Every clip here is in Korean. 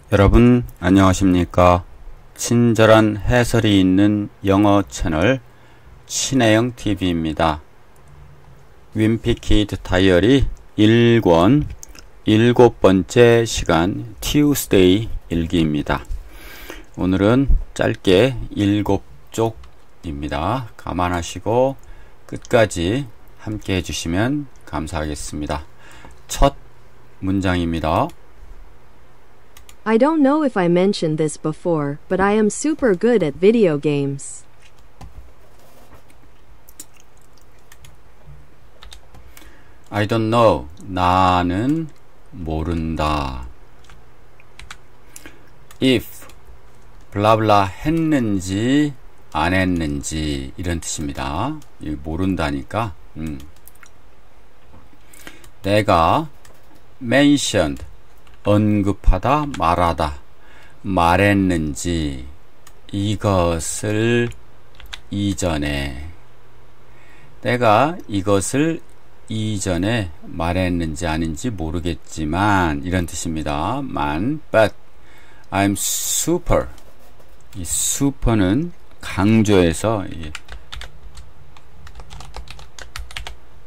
여러분 안녕하십니까? 친절한 해설이 있는 영어 채널 신혜영 TV입니다. 윈피키드 다이어리 1권 7번째 시간 Tuesday 일기입니다. 오늘은 짧게 7쪽입니다. 감안하시고 끝까지 함께 해주시면 감사하겠습니다. 첫 문장입니다. I don't know if I mentioned this before, but I am super good at video games. I don't know. 나는 모른다. if 블라블라 했는지 안 했는지 이런 뜻입니다. 모른다니까. 내가 mentioned 언급하다 말하다 말했는지 이것을 이전에 내가 이것을 이전에 말했는지 아닌지 모르겠지만 이런 뜻입니다. but I'm super 이 super는 강조해서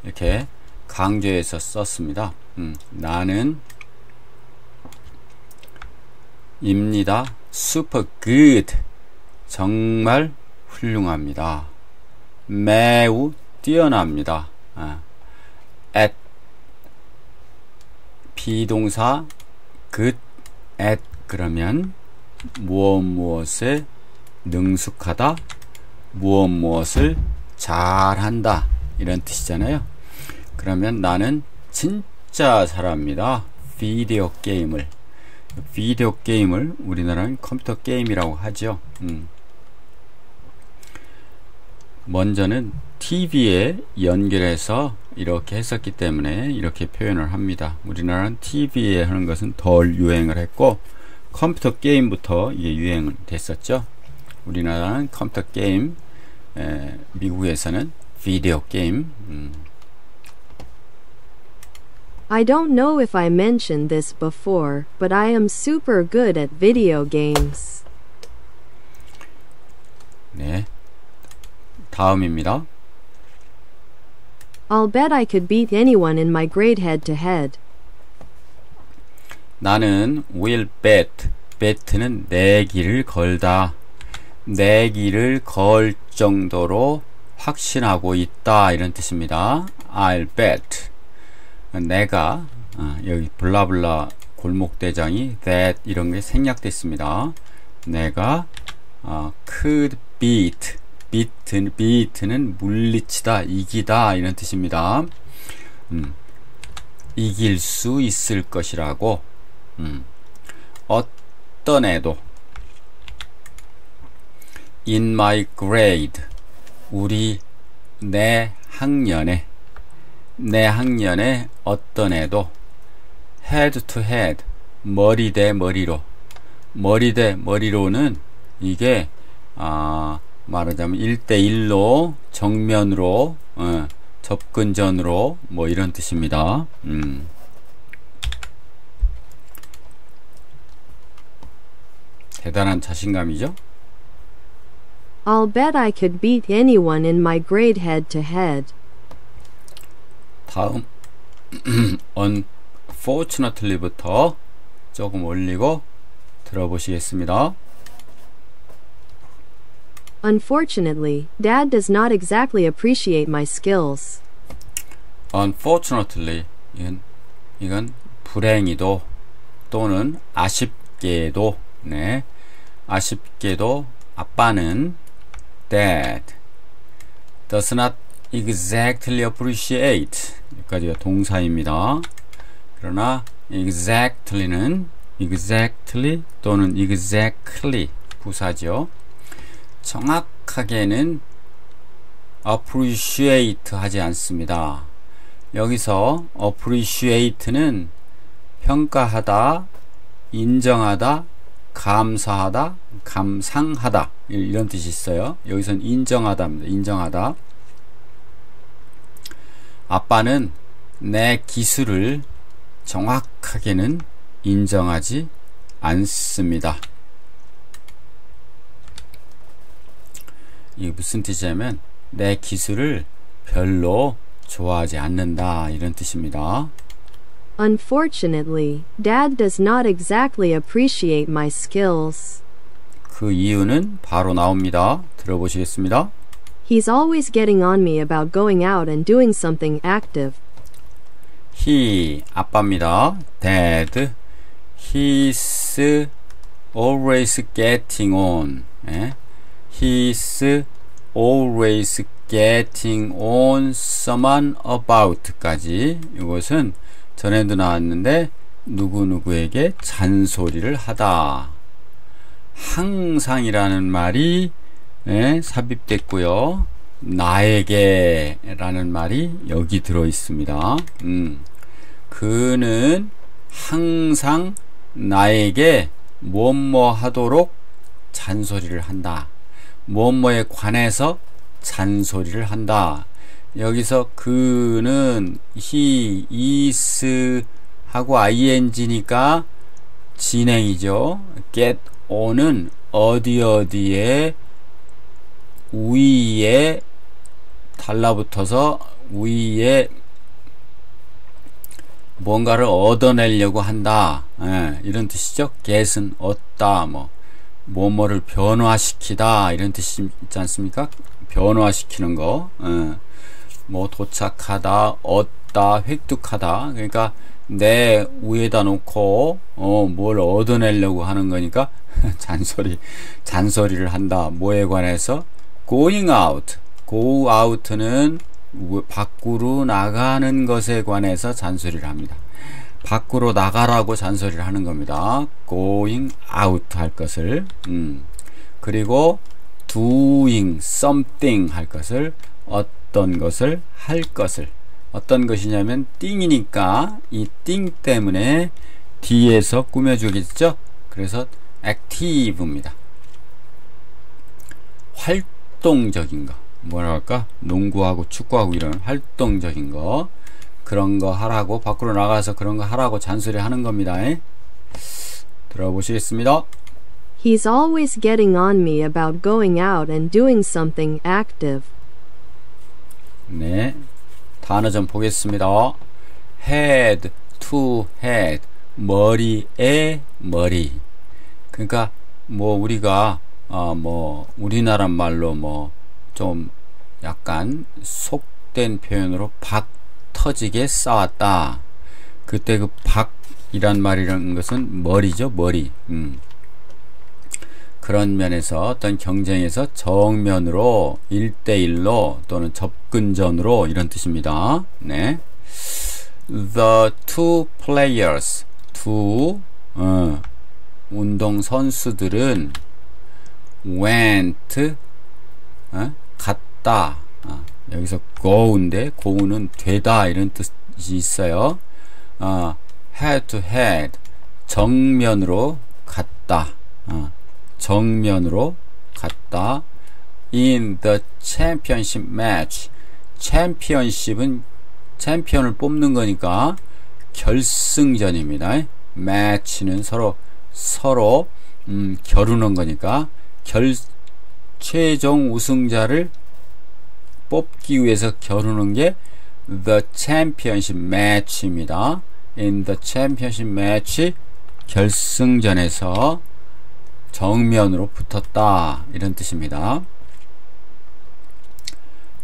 이렇게 강조해서 썼습니다. 나는 입니다. super good 정말 훌륭합니다. 매우 뛰어납니다. at 비동사 good at 그러면 무엇에 능숙하다 무엇을 잘한다 이런 뜻이잖아요. 그러면 나는 진짜 잘합니다. 비디오 게임을 우리나라는 컴퓨터 게임이라고 하죠. 먼저는 TV에 연결해서 이렇게 했었기 때문에 이렇게 표현을 합니다. 우리나라는 TV에 하는 것은 덜 유행을 했고 컴퓨터 게임부터 이게 유행을 됐었죠. 우리나라는 컴퓨터 게임, 미국에서는 비디오 게임. I don't know if I mentioned this before, but I am super good at video games. 네, 다음입니다. I'll bet I could beat anyone in my grade head to head. 나는 will bet는 내기를 걸다. 내기를 걸 정도로 확신하고 있다 이런 뜻입니다. I'll bet 내가 여기 블라블라 골목대장이 that 이런 게 생략됐습니다. 내가 could beat는 물리치다 이기다 이런 뜻입니다. 이길 수 있을 것이라고. 어떤 애도 in my grade 내 학년에 어떤 애도 head to head 머리 대 머리로는 이게 말하자면 1대1로 정면으로 접근전으로 뭐 이런 뜻입니다. 대단한 자신감이죠. I'll bet I could beat anyone in my grade head to head. 다음 unfortunately부터 조금 올리고 들어보시겠습니다. Unfortunately, Dad does not exactly appreciate my skills. Unfortunately, 이건 불행히도 또는 아쉽게도, 아쉽게도 아빠는 Dad does not exactly appreciate 여기까지가 동사입니다. 그러나 exactly는 exactly 또는 exactly 부사죠. 정확하게는 appreciate 하지 않습니다. 여기서 appreciate는 평가하다, 인정하다, 감사하다, 감상하다 이런 뜻이 있어요. 여기서는 인정하다입니다. 인정하다. 아빠는 내 기술을 정확하게는 인정하지 않습니다. 이게 무슨 뜻이냐면 내 기술을 별로 좋아하지 않는다 이런 뜻입니다. Unfortunately, Dad does not exactly appreciate my skills. 그 이유는 바로 나옵니다. 들어보시겠습니다. He's always getting on me about going out and doing something active. He, 아빠입니다. Dad, he's always getting on. 예? He's always getting on someone about까지 이것은 전에도 나왔는데 누구누구에게 잔소리를 하다. 항상이라는 말이 삽입됐고요. 나에게 라는 말이 여기 들어 있습니다. 그는 항상 나에게 뭐뭐 하도록 잔소리를 한다. 뭐뭐에 관해서 잔소리를 한다. 여기서 그는 he is 하고 ing니까 진행이죠. get on은 어디에 위에 달라붙어서 위에 뭔가를 얻어내려고 한다. 이런 뜻이죠. get은 얻다, 뭐뭐를 변화시키다 이런 뜻이 있지 않습니까? 변화시키는 거. 뭐 도착하다, 얻다, 획득하다. 그러니까 내 위에다 놓고 뭘 얻어내려고 하는 거니까 잔소리를 한다. 뭐에 관해서? going out. go out는 밖으로 나가는 것에 관해서 잔소리를 합니다. 밖으로 나가라고 잔소리를 하는 겁니다. going out 할 것을. 그리고 doing something 할 것을, 어떤 것을 할 것을. 어떤 것이냐면 띵이니까 이 띵 때문에 뒤에서 꾸며주겠죠. 그래서 active입니다. 활동적인 거. 뭐라 할까? 농구하고 축구하고 이런 활동적인 거. 그런 거 하라고, 밖으로 나가서 그런 거 하라고 잔소리 하는 겁니다. 들어보시겠습니다. He's always getting on me about going out and doing something active. 네. 단어 좀 보겠습니다. head, to head. 머리에 머리. 그러니까 우리가 우리나라 말로 좀 약간 속된 표현으로 박 터지게 싸웠다. 그때 그 박이란 말이라는 것은 머리죠, 머리. 그런 면에서 어떤 경쟁에서 정면으로 1대1로 또는 접근전으로 이런 뜻입니다. 네. The two players, 두 운동 선수들은 went 갔다. 여기서 go인데 go는 되다 이런 뜻이 있어요. head to head 정면으로 갔다. 정면으로 갔다. in the championship match. 챔피언십은 챔피언을 뽑는 거니까 결승전입니다. match는 서로 겨루는 거니까 최종 우승자를 뽑기 위해서 겨루는 게 the championship match입니다. in the championship match 결승전에서 정면으로 붙었다 이런 뜻입니다.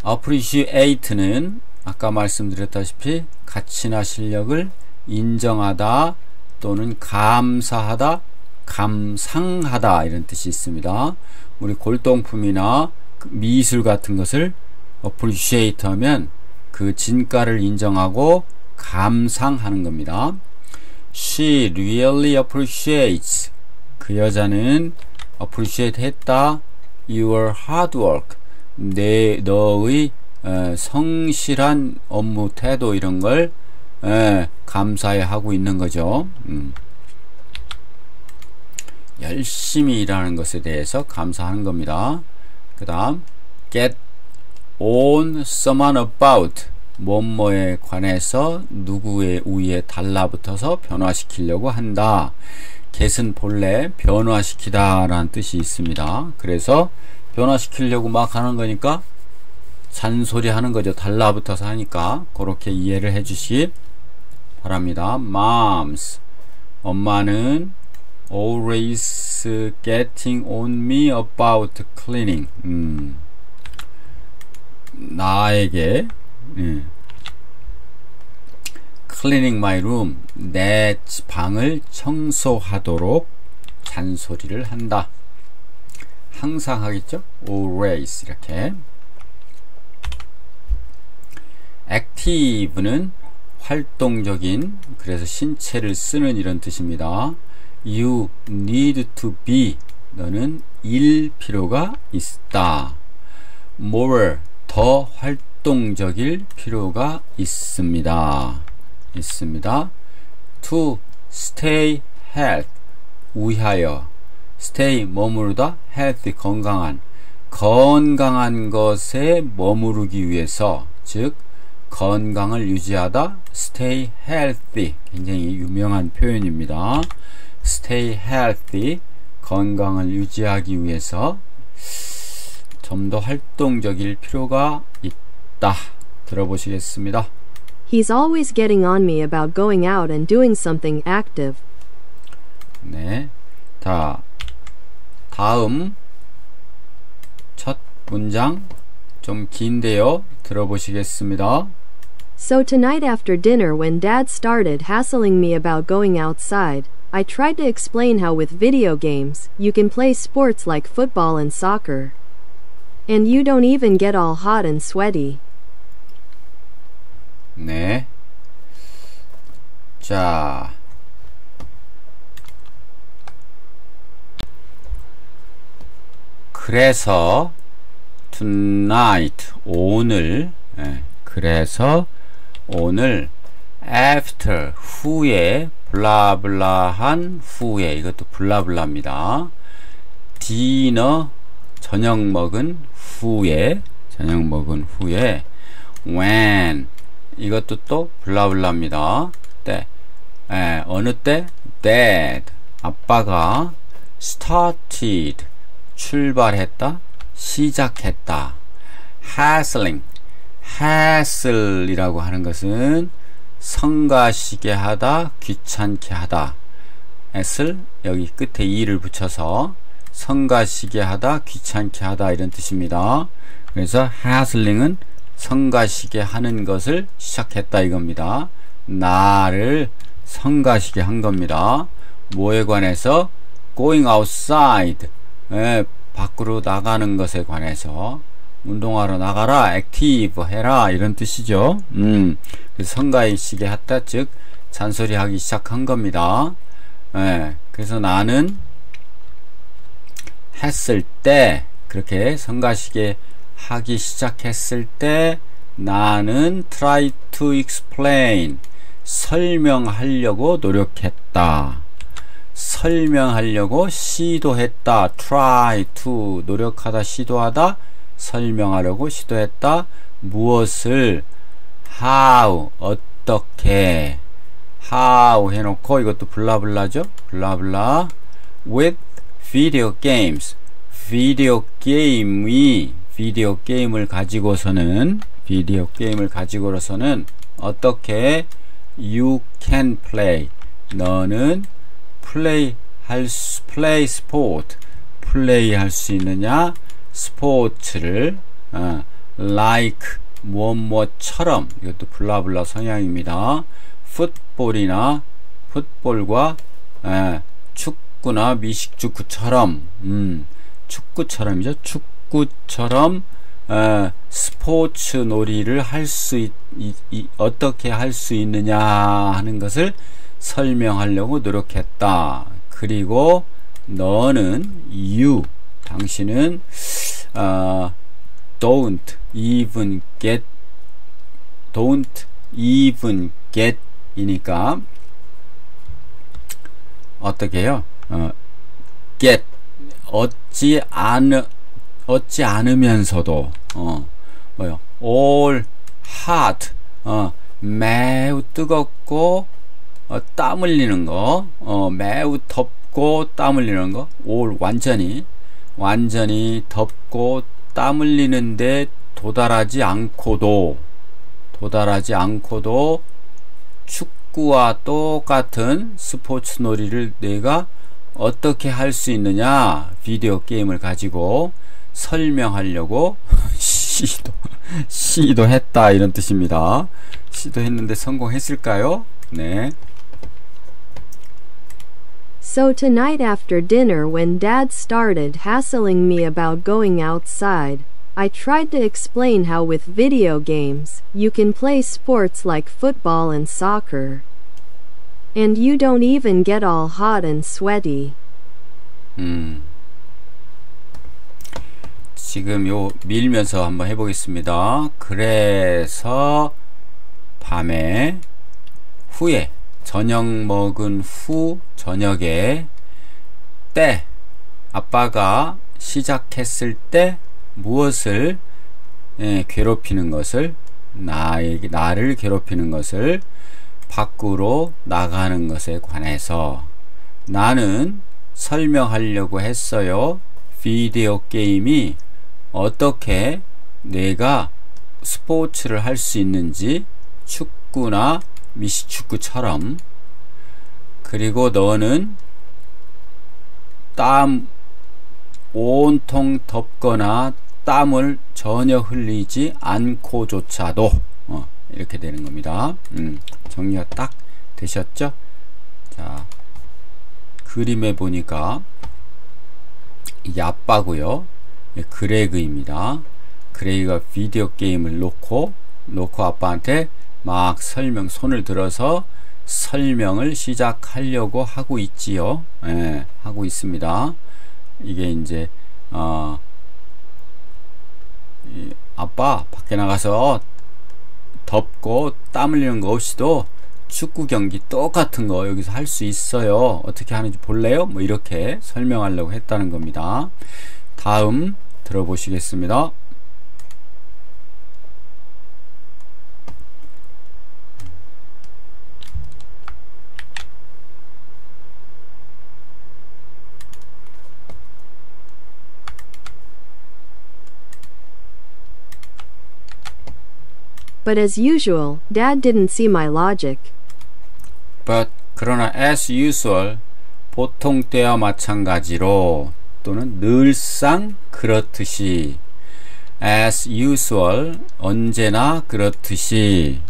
appreciate는 아까 말씀드렸다시피 가치나 실력을 인정하다 또는 감사하다, 감상하다 이런 뜻이 있습니다. 우리 골동품이나 미술 같은 것을 appreciate 하면 그 진가를 인정하고 감상하는 겁니다. She really appreciates. 그 여자는 appreciate 했다. Your hard work. 너의 성실한 업무 태도 이런 걸 감사해 하고 있는 거죠. 열심히 일하는 것에 대해서 감사하는 겁니다. 그 다음 get on someone about 뭐뭐에 관해서 누구의 우위에 달라붙어서 변화시키려고 한다. get은 본래 변화시키다 라는 뜻이 있습니다. 그래서 변화시키려고 막 하는 거니까 잔소리 하는 거죠. 달라붙어서 하니까 그렇게 이해를 해 주시기 바랍니다. Moms, 엄마는 always getting on me about cleaning. 나에게 cleaning my room, 내 방을 청소하도록 잔소리를 한다. 항상 하겠죠? always 이렇게. active는 활동적인, 그래서 신체를 쓰는 이런 뜻입니다. You need to be, 너는 일 필요가 있다. more, 더 활동적일 필요가 있습니다. to stay healthy, 위하여. stay, 머무르다. healthy, 건강한 것에 머무르기 위해서, 즉 건강을 유지하다. stay healthy, 굉장히 유명한 표현입니다. stay healthy, 건강을 유지하기 위해서 좀 더 활동적일 필요가 있다. 들어보시겠습니다. He's always getting on me about going out and doing something active. 네. 자, 다음 첫 문장 좀 긴데요. 들어보시겠습니다. So tonight after dinner when Dad started hassling me about going outside, I tried to explain how with video games, you can play sports like football and soccer. And you don't even get all hot and sweaty. 네. 자. 그래서 tonight, 오늘, 그래서 오늘 after, 후에, 블라블라한 후에, 이것도 블라블라입니다. dinner, 저녁 먹은 후에, when, 이것도 또 블라블라입니다. 때, 어느 때? Dad, 아빠가 started, 출발했다, 시작했다. hassle이라고 하는 것은 성가시게 하다, 귀찮게 하다. hassle, 여기 끝에 e를 붙여서 성가시게 하다, 귀찮게 하다 이런 뜻입니다. 그래서 hassling은 성가시게 하는 것을 시작했다 이겁니다. 나를 성가시게 한 겁니다. 뭐에 관해서? going outside, 밖으로 나가는 것에 관해서. 운동하러 나가라, 액티브 해라 이런 뜻이죠. 그래서 성가시게 했다, 즉 잔소리하기 시작한 겁니다. 그래서 나는 했을 때, 그렇게 성가시게 하기 시작했을 때 나는 try to explain, 설명하려고 노력했다. 설명하려고 시도했다. try to, 노력하다, 시도하다, 설명하려고 시도했다. 무엇을? how, 어떻게. how 해놓고 이것도 블라블라죠. 블라블라. with video games, 비디오 게임을 가지고서는 어떻게? you can play, 너는 play sport, 플레이할 수 있느냐? 스포츠를 like 무엇처럼, 이것도 블라블라 성향입니다. 풋볼과 축구나 미식축구처럼, 축구처럼이죠. 축구처럼 스포츠 놀이를 어떻게 할 수 있느냐 하는 것을 설명하려고 노력했다. 그리고 너는, 당신은 don't even get 이니까 어떻게 해요? get, 얻지 않으면서도, all hot, 매우 뜨겁고, 땀 흘리는 거, 매우 덥고 덥고 땀 흘리는 거. all 완전히 덥고 땀 흘리는데 도달하지 않고도 축구와 똑같은 스포츠 놀이를 내가 어떻게 할 수 있느냐, 비디오 게임을 가지고 설명하려고 시도했다, 이런 뜻입니다. 시도했는데 성공했을까요? 네. So tonight after dinner when Dad started hassling me about going outside, I tried to explain how with video games, you can play sports like football and soccer. And you don't even get all hot and sweaty. 지금 요 밀면서 한번 해보겠습니다. 그래서 밤에 후에 저녁 먹은 후 저녁에 때 아빠가 시작했을 때 무엇을 괴롭히는 것을 나를 괴롭히는 것을 밖으로 나가는 것에 관해서 나는 설명하려고 했어요. 비디오 게임이 어떻게 내가 스포츠를 할 수 있는지, 축구나 미식축구처럼. 그리고 너는 땀 온통 덥거나 땀을 전혀 흘리지 않고조차도 이렇게 되는 겁니다. 정리가 딱 되셨죠? 자, 그림에 보니까 이게 아빠고요. 그레그입니다. 그레이가 비디오 게임을 놓고 아빠한테 막 손을 들어서 설명을 시작하려고 하고 있지요. 예, 하고 있습니다. 이게 이제 아빠 밖에 나가서 덥고 땀 흘리는 거 없이도 축구 경기 똑같은 거 여기서 할 수 있어요. 어떻게 하는지 볼래요? 뭐 이렇게 설명하려고 했다는 겁니다. 다음 들어보시겠습니다. But as usual, Dad didn't see my logic. But 그러나 as usual 보통 때와 마찬가지로 또는 늘상 그렇듯이 as usual 언제나 그렇듯이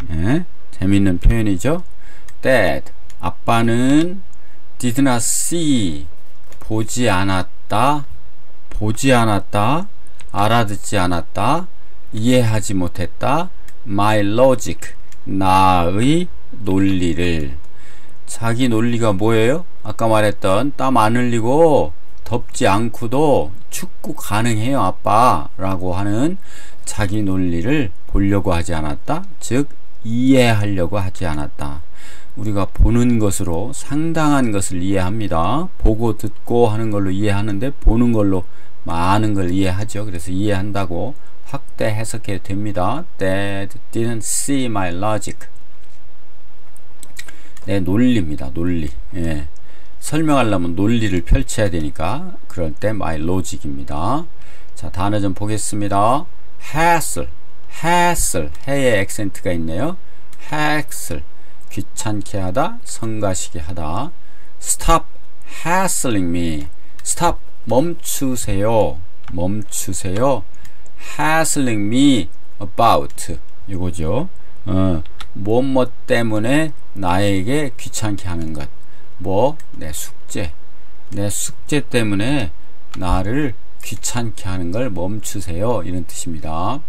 재밌는 표현이죠. Dad 아빠는 did not see 보지 않았다, 알아듣지 않았다, 이해하지 못했다. My logic 나의 논리를. 자기 논리가 뭐예요? 아까 말했던 땀 안 흘리고 덥지 않고도 축구 가능해요 아빠 라고 하는 자기 논리를 보려고 하지 않았다, 즉 이해하려고 하지 않았다. 우리가 보는 것으로 상당한 것을 이해합니다. 보고 듣고 하는 걸로 이해하는데 보는 걸로 많은 걸 이해하죠. 그래서 이해한다고 확대 해석해도 됩니다. Dad didn't see my logic. 내 논리입니다. 논리. 예. 설명하려면 논리를 펼쳐야 되니까 그럴 때 my logic입니다. 자, 단어 좀 보겠습니다. hassle, 해에 액센트가 있네요. hassle, 귀찮게 하다, 성가시게 하다. Stop hassling me. Stop, 멈추세요. hassling me about 이거죠. 무엇 때문에 나에게 귀찮게 하는 것. 내 숙제 때문에 나를 귀찮게 하는 걸 멈추세요, 이런 뜻입니다.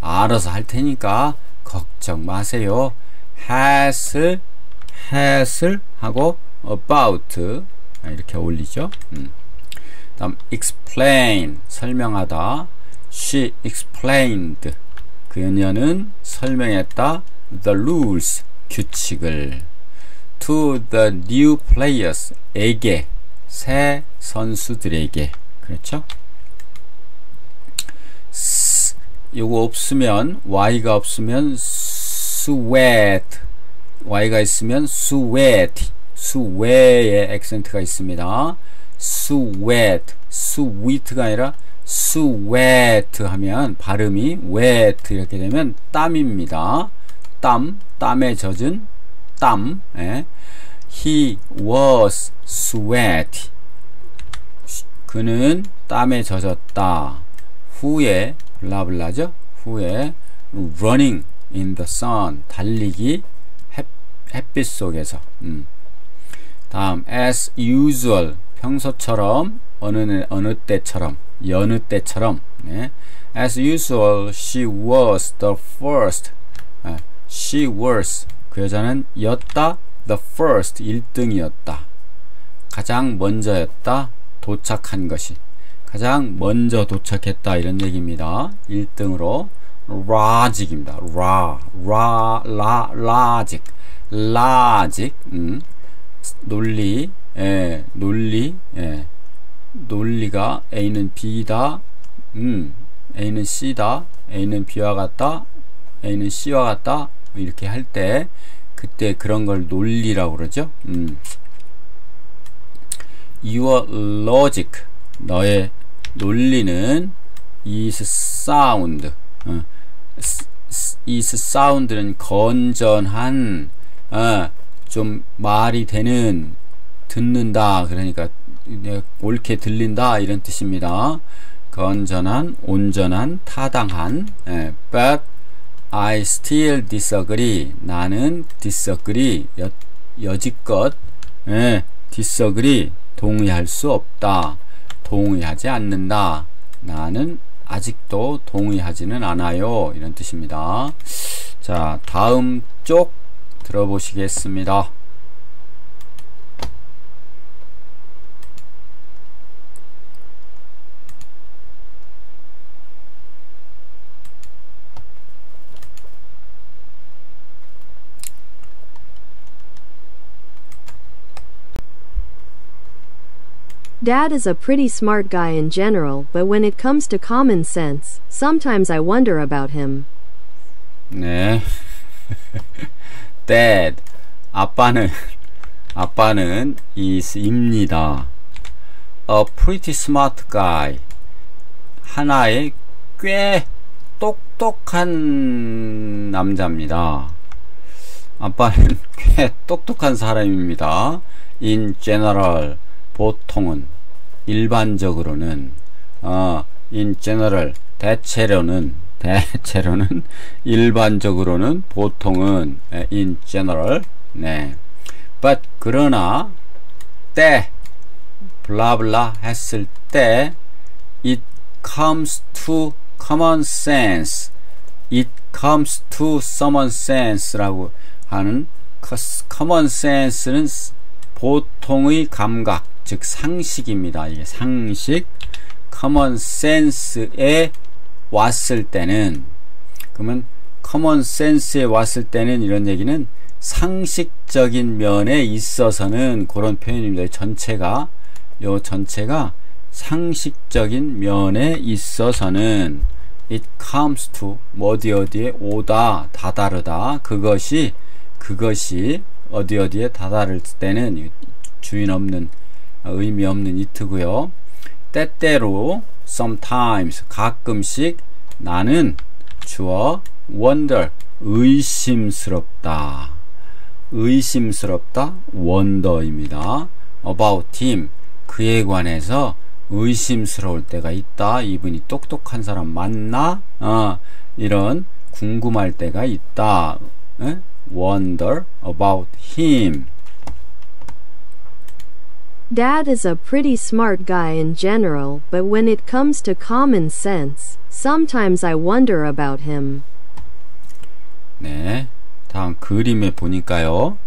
알아서 할 테니까 걱정 마세요. hassle 하고 about 이렇게 어울리죠. 다음 explain 설명하다. She explained 그녀는 설명했다. The rules 규칙을 to the new players 에게 새 선수들에게. 그렇죠? 요거 없으면 y가 없으면 sweat y가 있으면 sweaty 수웨의 액센트가 있습니다. sweat, sweet가 아니라 sweat 하면 발음이 wet 이렇게 되면 땀입니다. 땀에 젖은 땀. 예. He was sweaty. 그는 땀에 젖었다. 후에 블라블라죠. 후에 running in the sun, 달리기 햇빛 속에서. 다음 as usual, 평소처럼 어느 때처럼 여느 때처럼. 네. as usual she was the first. she was, 그 여자는 였다. the first, 1등이었다. 가장 먼저였다. 도착한 것이 가장 먼저 도착했다 이런 얘기입니다. 1등으로 logic입니다. logic 논리, 논리가 A는 B다, A는 C다, A는 B와 같다, A는 C와 같다 이렇게 할 때 그때 그런 걸 논리라고 그러죠. Your logic, 너의 논리는 is sound. is sound는 건전한, 좀 말이 되는, 듣는다, 그러니까 옳게 들린다 이런 뜻입니다. 건전한, 온전한, 타당한. But I still disagree. 나는 disagree, 여지껏 disagree, 동의할 수 없다. 동의하지 않는다. 나는 아직도 동의하지는 않아요. 이런 뜻입니다. 자, 다음 쪽 들어보시겠습니다. Dad is a pretty smart guy in general, but when it comes to common sense, sometimes I wonder about him. 네. Dad, 아빠는 is입니다. A pretty smart guy, 하나의 꽤 똑똑한 남자입니다. 아빠는 꽤 똑똑한 사람입니다. In general, 보통은, 일반적으로는, in general, 대체로는, 일반적으로는, 보통은, in general, 네. But, 그러나, 때, 블라블라 했을 때, it comes to common sense, it comes to common sense라고 하는, common sense는 보통의 감각, 즉 상식입니다. 이게 상식, common sense에 왔을 때는, 그러면 common sense에 왔을 때는 이런 얘기는 상식적인 면에 있어서는 그런 표현입니다. 요 전체가 상식적인 면에 있어서는 it comes to 어디에 오다, 다다르다, 그것이 어디에 다다를 때는 주인 없는, 의미 없는 it고요. 때때로 sometimes, 가끔씩 나는 주어 wonder, 의심스럽다, wonder입니다. about him, 그에 관해서 의심스러울 때가 있다. 이분이 똑똑한 사람 맞나? 이런 궁금할 때가 있다. Wonder about him. Dad is a pretty smart guy in general, but when it comes to common sense, sometimes I wonder about him. 네, 다음 그림에 보니까요,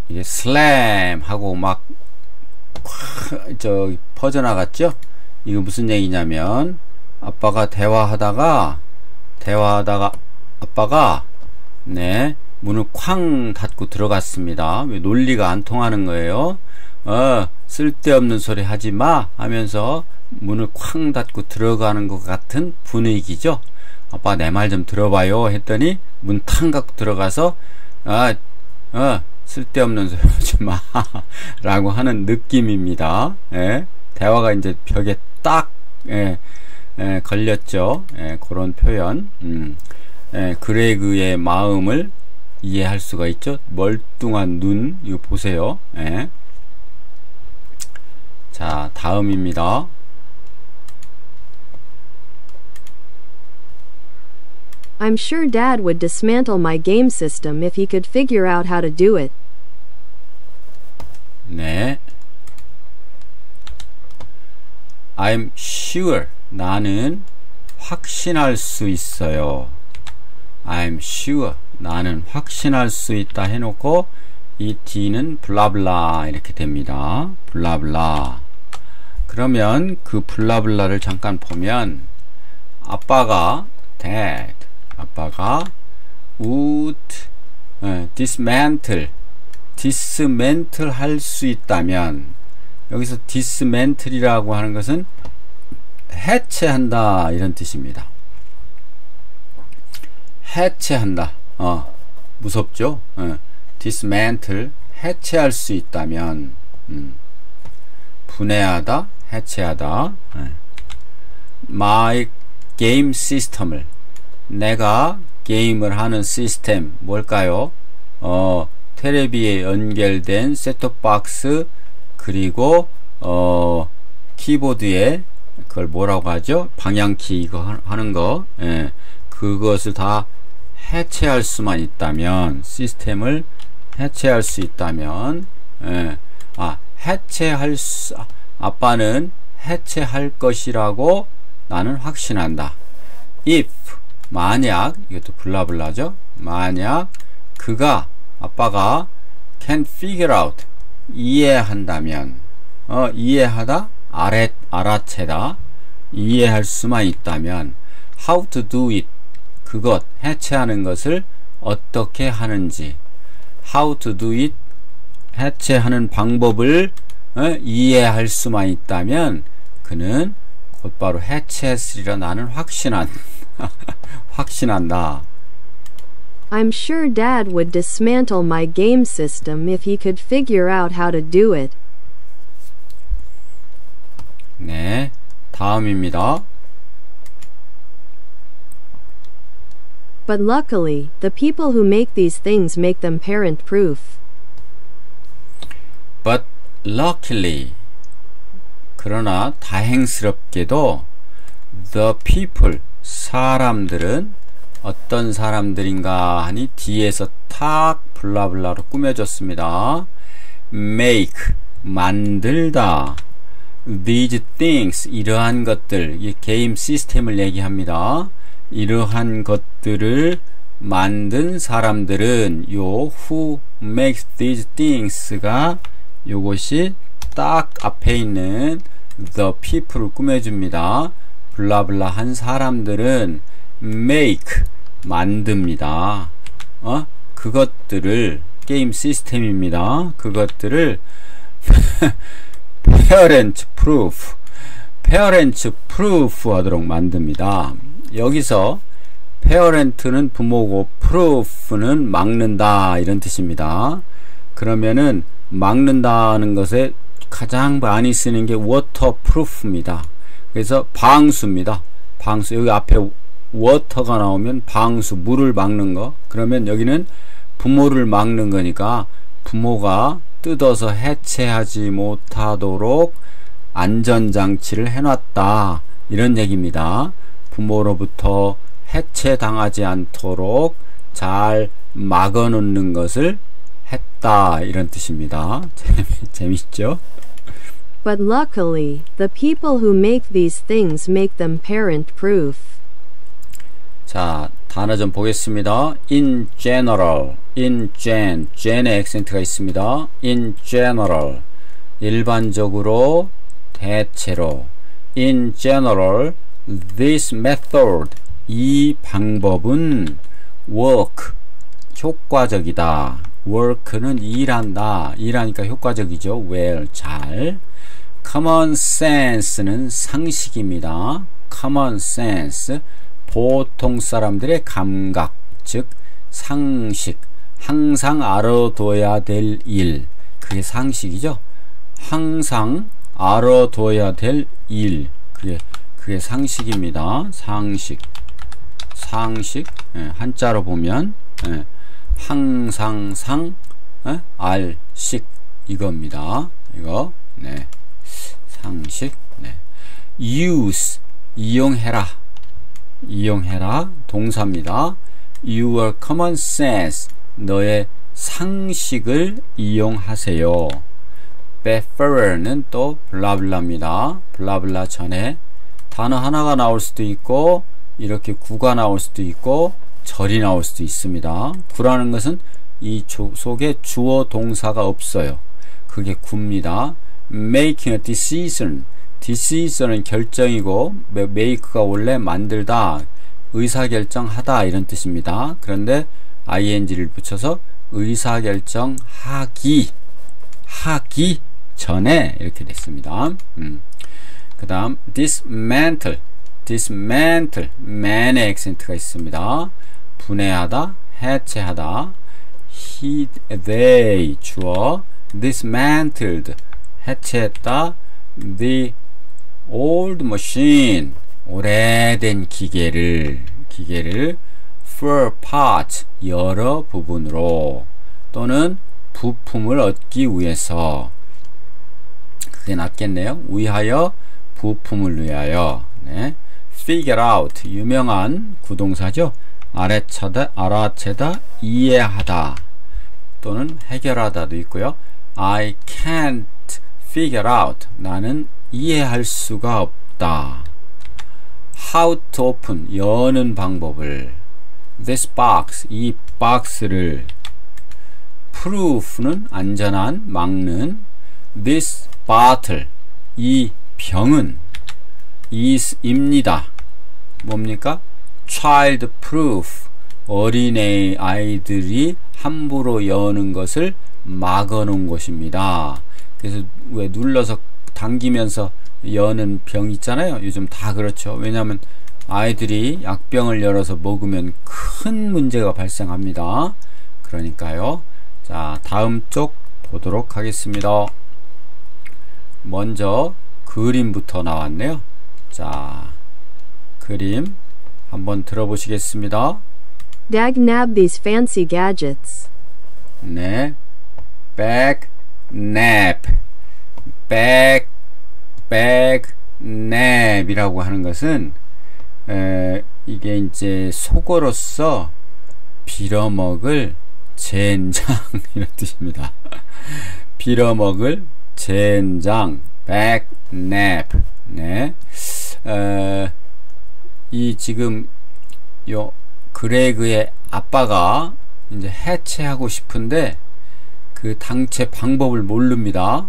이게 슬램 하고 막 퍼져나갔죠? 이거 무슨 얘기냐면, 아빠가 대화하다가 아빠가 문을 쾅 닫고 들어갔습니다. 왜? 논리가 안 통하는 거예요. 쓸데없는 소리 하지 마 하면서 문을 쾅 닫고 들어가는 것 같은 분위기죠. 아빠 내 말 좀 들어봐요 했더니 문 탕 닫고 들어가서 쓸데없는 소리 하지 마 라고 하는 느낌입니다. 예, 대화가 이제 벽에 딱 걸렸죠. 그런 표현. 그레그의 마음을 이해할 수가 있죠. 멀뚱한 눈, 이거 보세요. 자, 다음입니다. I'm sure Dad would dismantle my game system if he could figure out how to do it. 네. I'm sure. 나는 확신할 수 있어요. I'm sure. 나는 확신할 수 있다 해놓고 이 D는 블라블라 이렇게 됩니다. 블라블라. 그러면 그 블라블라를 잠깐 보면 아빠가 Dad 아빠가 would dismantle 할 수 있다면 여기서 dismantle이라고 하는 것은 해체한다 이런 뜻입니다. 해체한다. 무섭죠? dismantle 해체할 수 있다면 분해하다 해체하다. my game system을 내가 게임을 하는 시스템 뭘까요? 테레비에 연결된 셋톱박스 그리고 키보드에 그걸 뭐라고 하죠? 방향키 이거 하는 거 그것을 다 해체할 수만 있다면 시스템을 해체할 수 있다면 아빠는 해체할 것이라고 나는 확신한다. if 만약 이것도 블라블라죠. 만약 아빠가 can figure out 이해한다면 이해하다 알아채다 이해할 수만 있다면 how to do it 그것 해체하는 것을 어떻게 하는지 how to do it 해체하는 방법을 이해할 수만 있다면 그는 곧바로 해체했으리라 나는 확신한다. I'm sure Dad would dismantle my game system if he could figure out how to do it. 네, 다음입니다. But luckily, the people who make these things make them parent-proof. But luckily, 그러나 다행스럽게도 the people, 사람들은 어떤 사람들인가 하니 뒤에서 탁 블라블라로 꾸며졌습니다. make, 만들다. these things, 이러한 것들, 이 게임 시스템을 얘기합니다. 이러한 것들을 만든 사람들은 요 who makes these things가 요것이 딱 앞에 있는 the people을 꾸며줍니다. 블라블라 한 사람들은 make 만듭니다. 그것들을 게임 시스템입니다. 그것들을 parent proof 하도록 만듭니다. 여기서 parent는 부모고 proof는 막는다 이런 뜻입니다. 그러면은 막는다는 것에 가장 많이 쓰는 게 waterproof입니다. 그래서 방수입니다. 방수. 여기 앞에 water가 나오면 방수, 물을 막는 거. 그러면 여기는 부모를 막는 거니까 부모가 뜯어서 해체하지 못하도록 안전장치를 해놨다 이런 얘기입니다. 부모로부터 해체당하지 않도록 잘 막아놓는 것을 했다 이런 뜻입니다. 재밌죠? But luckily, the people who make these things make them parent-proof. 자, 단어 좀 보겠습니다. in general, gen의 액센트가 있습니다. in general, 일반적으로, 대체로. in general, this method, 이 방법은 work, 효과적이다. work는 일한다. 일하니까 효과적이죠. well, 잘. common sense는 상식입니다. common sense, 보통 사람들의 감각, 즉 상식, 항상 알아둬야 될 일. 그게 상식이죠. 항상 알아둬야 될 일. 그게 상식입니다. 상식. 예, 한자로 보면 예, 항상상 예, 알식 이겁니다. 이거 네. 상식. 네. use 이용해라 동사입니다. Your common sense 너의 상식을 이용하세요. prefer는 또 블라블라입니다. 블라블라 전에 단어 하나가 나올 수도 있고 이렇게 구가 나올 수도 있고 절이 나올 수도 있습니다. 구라는 것은 이 속에 주어 동사가 없어요. 그게 구입니다. making a decision. decision은 결정이고 make가 원래 만들다, 의사결정하다 이런 뜻입니다. 그런데 ing를 붙여서 의사결정하기 전에 이렇게 됐습니다. 그 다음 dismantle. man의 액센트가 있습니다. 분해하다, 해체하다. they 주어 dismantled 해체했다. the old machine 오래된 기계를 for parts 여러 부분으로 또는 부품을 얻기 위해서 그게 낫겠네요. 위하여 부품을 위하여. 네. figure out 유명한 구동사죠. 알아채다 이해하다 또는 해결하다도 있고요. I can't figure out 나는 이해할 수가 없다. How to open 여는 방법을. This box 이 박스를. Proof는 안전한 막는. This bottle 이 병은. is입니다. 뭡니까? child proof 어린애 아이들이 함부로 여는 것을 막아 놓은 것입니다. 그래서 왜 눌러서 당기면서 여는 병 있잖아요. 요즘 다 그렇죠. 왜냐하면 아이들이 약병을 열어서 먹으면 큰 문제가 발생합니다. 그러니까요. 자, 다음 쪽 보도록 하겠습니다. 먼저 그림부터 나왔네요. 자, 그림 한번 들어보시겠습니다. Dagnab these fancy gadgets. 네, bagnap이라고 하는 것은 이게 이제 속어로서 빌어먹을 젠장 이런 뜻입니다. 빌어먹을 젠장, bagnap. 네, 이 지금 요 그레그의 아빠가 이제 해체하고 싶은데 그 당체 방법을 모릅니다.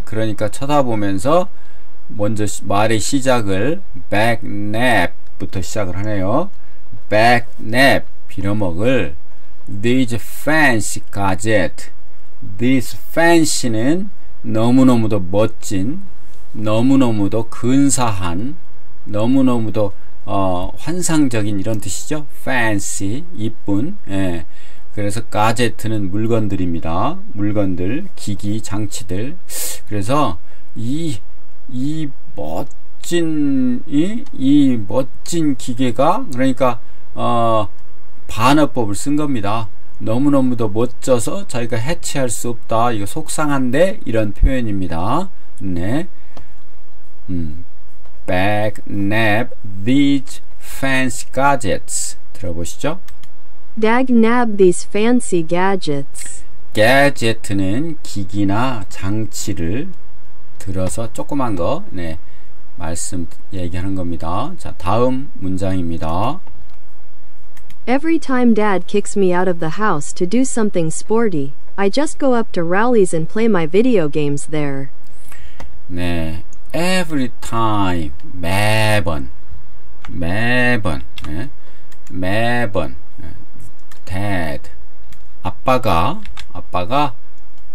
그러니까 쳐다보면서 먼저 말의 시작을 bagnap부터 시작을 하네요. bagnap 빌어먹을 these fancy gadget. this fancy는 너무너무도 멋진, 너무너무도 근사한, 너무너무도 환상적인 이런 뜻이죠. fancy 이쁜. 예. 그래서 가제트는 물건들입니다. 물건들, 기기, 장치들. 그래서 이 멋진 기계가 그러니까 반어법을 쓴 겁니다. 너무너무도 멋져서 자기가 해체할 수 없다. 이거 속상한데 이런 표현입니다. 네. bagnap these fancy gadgets. 들어보시죠. Dagnab these fancy gadgets. gadget는 기기나 장치를 들어서 조그만 거, 네, 말씀 얘기하는 겁니다. 자, 다음 문장입니다. Every time Dad kicks me out of the house to do something sporty, I just go up to Rowley's and play my video games there. 네, every time 매번, 네, 매번. Dad 아빠가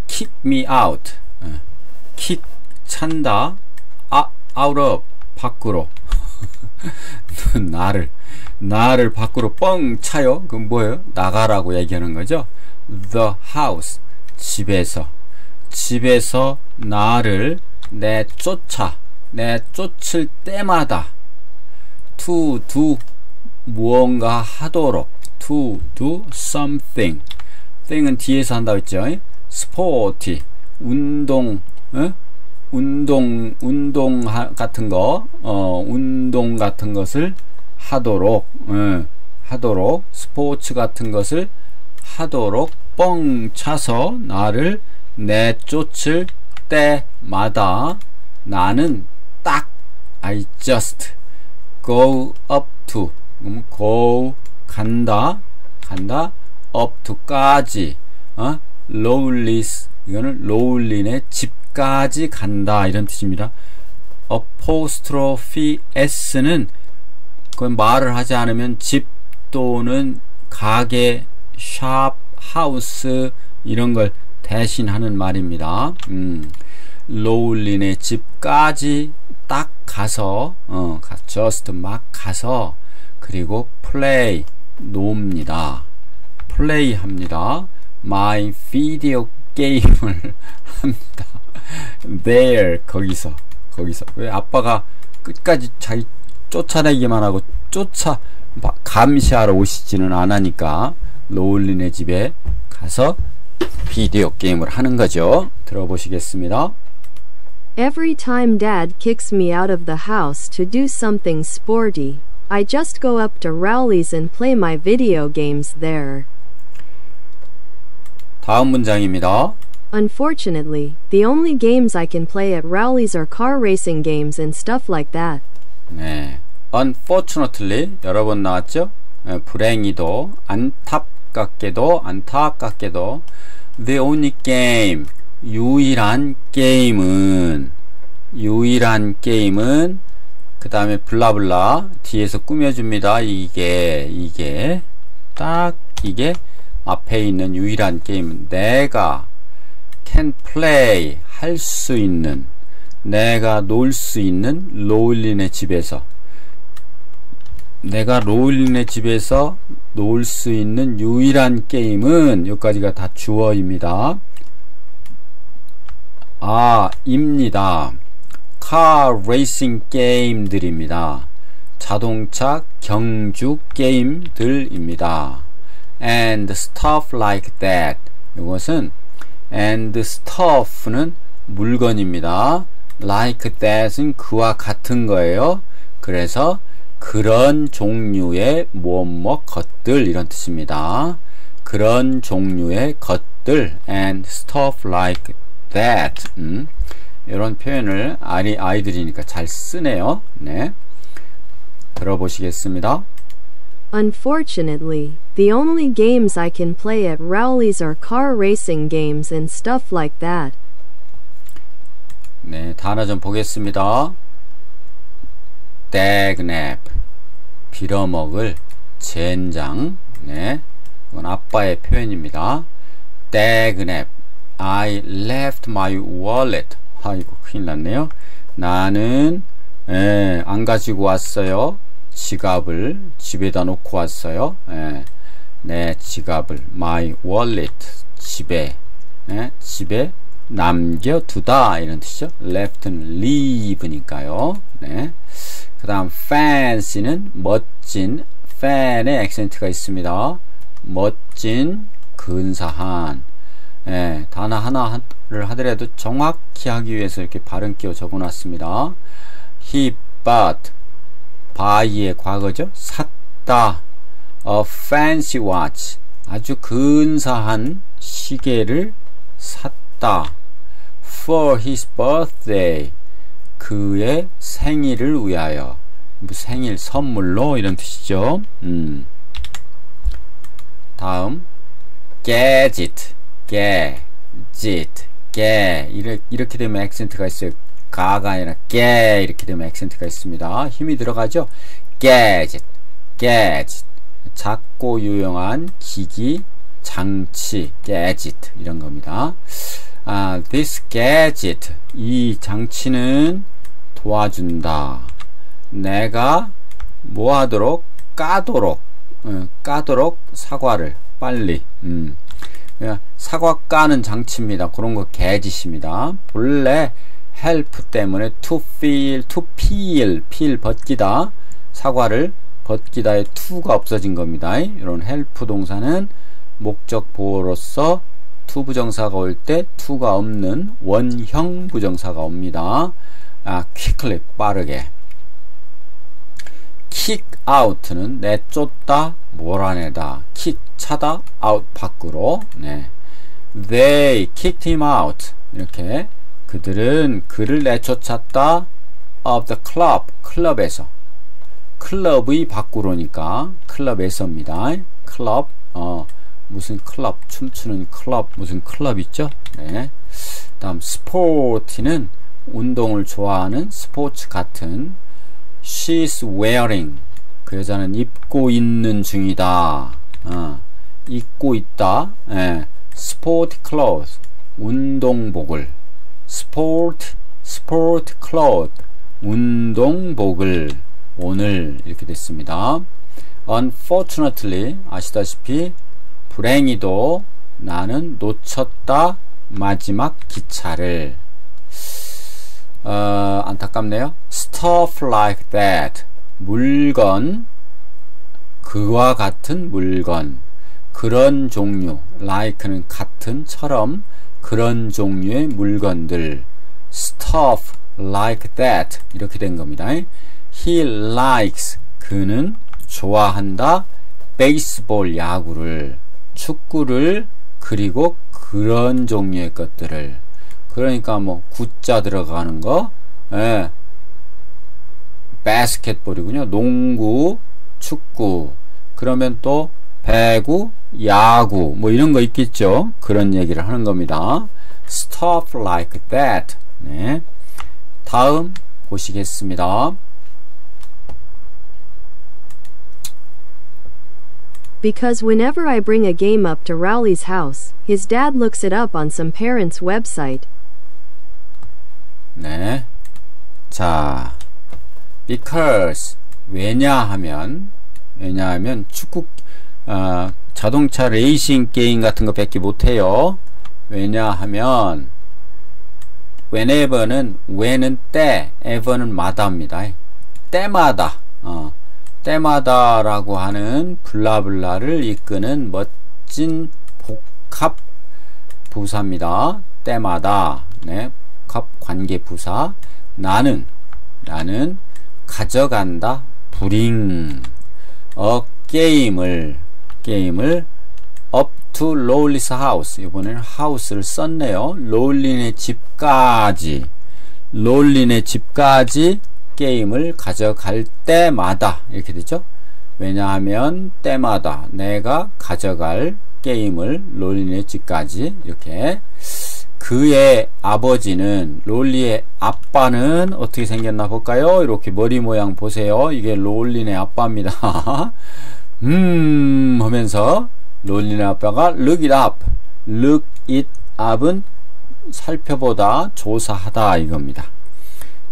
kick me out. kick 찬다. out of 밖으로. 나를 밖으로 뻥 차요. 그럼 뭐예요? 나가라고 얘기하는 거죠. the house 집에서 나를 내쫓을 때마다 to do 무언가 하도록 to do something thing은 뒤에서 한다고 했죠. 스포티 운동 같은 거 운동 같은 것을 하도록 스포츠 같은 것을 하도록 뻥 차서 나를 내쫓을 때마다 나는 딱 I just go up to go 간다 up to까지 lowly's 이거는 lowly의 집까지 간다 이런 뜻입니다. apostrophe s는 그건 말을 하지 않으면 집 또는 가게 샵 하우스 이런 걸 대신하는 말입니다. lowly의 집까지 딱 가서 just 막 가서 그리고 play 놉니다. 플레이 합니다. my video 게임을 합니다. there 거기서 왜 아빠가 끝까지 자기 쫓아내기만 하고 감시하러 오시지는 않으니까 로울린의 집에 가서 비디오 게임을 하는 거죠. 들어보시겠습니다. Every time Dad kicks me out of the house to do something sporty, I just go up to Rowley's and play my video games there. 다음 문장입니다. Unfortunately, the only games I can play at Rowley's are car racing games and stuff like that. 네, unfortunately 여러 번 나왔죠. 불행히도 안타깝게도 the only game 유일한 게임은 그 다음에 블라블라 뒤에서 꾸며줍니다. 이게 앞에 있는 유일한 게임은 내가 can play 할 수 있는 내가 놀 수 있는 로울린의 집에서 내가 로울린의 집에서 놀 수 있는 유일한 게임은 여기까지가 다 주어입니다. 입니다. car racing 게임들입니다. 자동차 경주 게임들입니다. and stuff like that 이것은 and stuff는 물건입니다. like that은 그와 같은 거예요. 그래서 그런 종류의 무엇 것들 이런 뜻입니다. 그런 종류의 것들 and stuff like that 이런 표현을 아이들이니까 잘 쓰네요. 네, 들어보시겠습니다. Unfortunately, the only games I can play at Rowley's are car racing games and stuff like that. 네, 단어 좀 보겠습니다. dagnabb 빌어먹을 젠장. 네, 이건 아빠의 표현입니다. dagnabb I left my wallet. 아이고 큰일 났네요. 나는 안 가지고 왔어요. 지갑을 집에다 놓고 왔어요. 내 지갑을 my wallet 집에 남겨두다 이런 뜻이죠. left는 leave니까요. 네. 그 다음 fancy는 멋진 fan의 액센트가 있습니다. 멋진 근사한 단어 하나를 하더라도 정확히 하기 위해서 이렇게 발음 끼워 적어놨습니다. He bought buy의 과거죠. 샀다. A fancy watch 아주 근사한 시계를 샀다. For his birthday 그의 생일을 위하여 생일 선물로 이런 뜻이죠. 다음 gadget 이렇게 되면 액센트가 있어요. 가가 아니라 이렇게 되면 액센트가 있습니다. 힘이 들어가죠. gadget 작고 유용한 기기 장치 gadget 이런 겁니다. This gadget 이 장치는 도와준다. 내가 뭐 하도록 까도록 사과를 빨리 사과 까는 장치입니다. 그런 거 개짓입니다. 본래 help 때문에 to peel 벗기다, 사과를 벗기다의 to가 없어진 겁니다. 이런 help 동사는 목적 보호로서 to 부정사가 올 때 to가 없는 원형 부정사가 옵니다. quickly 빠르게. kick out는 내쫓다, 몰아내다. kick 차다, out 밖으로. 네. They kicked him out. 이렇게 그들은 그를 내쫓았다. of the club, 클럽에서. 클럽의 밖으로니까 클럽에서입니다. 클럽, 무슨 클럽, 춤추는 클럽, 무슨 클럽 있죠? 네. 다음 스포츠는 운동을 좋아하는 스포츠 같은. She's wearing, 그 여자는 입고 있는 중이다. 입고 있다. 예. sport clothes, 운동복을. sport clothes, 운동복을. 오늘 이렇게 됐습니다. Unfortunately, 아시다시피 불행히도 나는 놓쳤다 마지막 기차를. 안타깝네요. Stuff like that, 물건, 그와 같은 물건, 그런 종류, like는 같은, 처럼, 그런 종류의 물건들. Stuff like that, 이렇게 된 겁니다. He likes, 그는 좋아한다, baseball, 야구를, 축구를, 그리고 그런 종류의 것들을. 그러니까 뭐 굿자 들어가는 거, 예, 바스켓볼이군요. 농구, 축구. 그러면 또 배구, 야구, 뭐 이런 거 있겠죠. 그런 얘기를 하는 겁니다. Stuff like that. 네. 다음 보시겠습니다. Because whenever I bring a game up to Rowley's house, his dad looks it up on some parent's website. 네. 자, because, 왜냐하면 축구, 자동차 레이싱 게임 같은 거 밖에 못해요. 왜냐하면 whenever는 when은 때, ever는 마다입니다. 때마다, 때마다라고 하는 블라블라를 이끄는 멋진 복합 부사입니다. 때마다. 네. 복합 관계 부사. 나는 가져간다. bring. 게임을 up to Lowly's house. 이번에는 house를 썼네요. 롤린의 집까지 게임을 가져갈 때마다. 이렇게 되죠. 왜냐하면 때마다 내가 가져갈 게임을 롤린의 집까지. 이렇게. 그의 아버지는, 롤리의 아빠는 어떻게 생겼나 볼까요? 이렇게 머리 모양 보세요. 이게 롤린의 아빠입니다. 하면서 롤린의 아빠가 look it up. look it up은 살펴보다, 조사하다 이겁니다.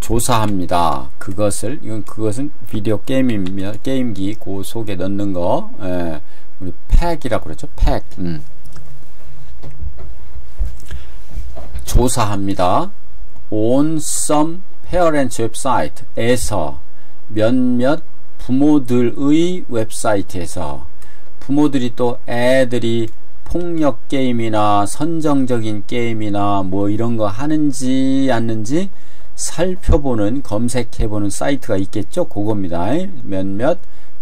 조사합니다. 그것은 비디오 게임입니다. 게임기 그 속에 넣는 거. 예, 우리 팩이라고 그러죠. 팩. 조사합니다. On some parents website에서, 몇몇 부모들의 웹사이트에서. 부모들이 또 애들이 폭력 게임이나 선정적인 게임이나 뭐 이런 거 하는지 않는지 살펴보는, 검색해보는 사이트가 있겠죠. 그겁니다. 몇몇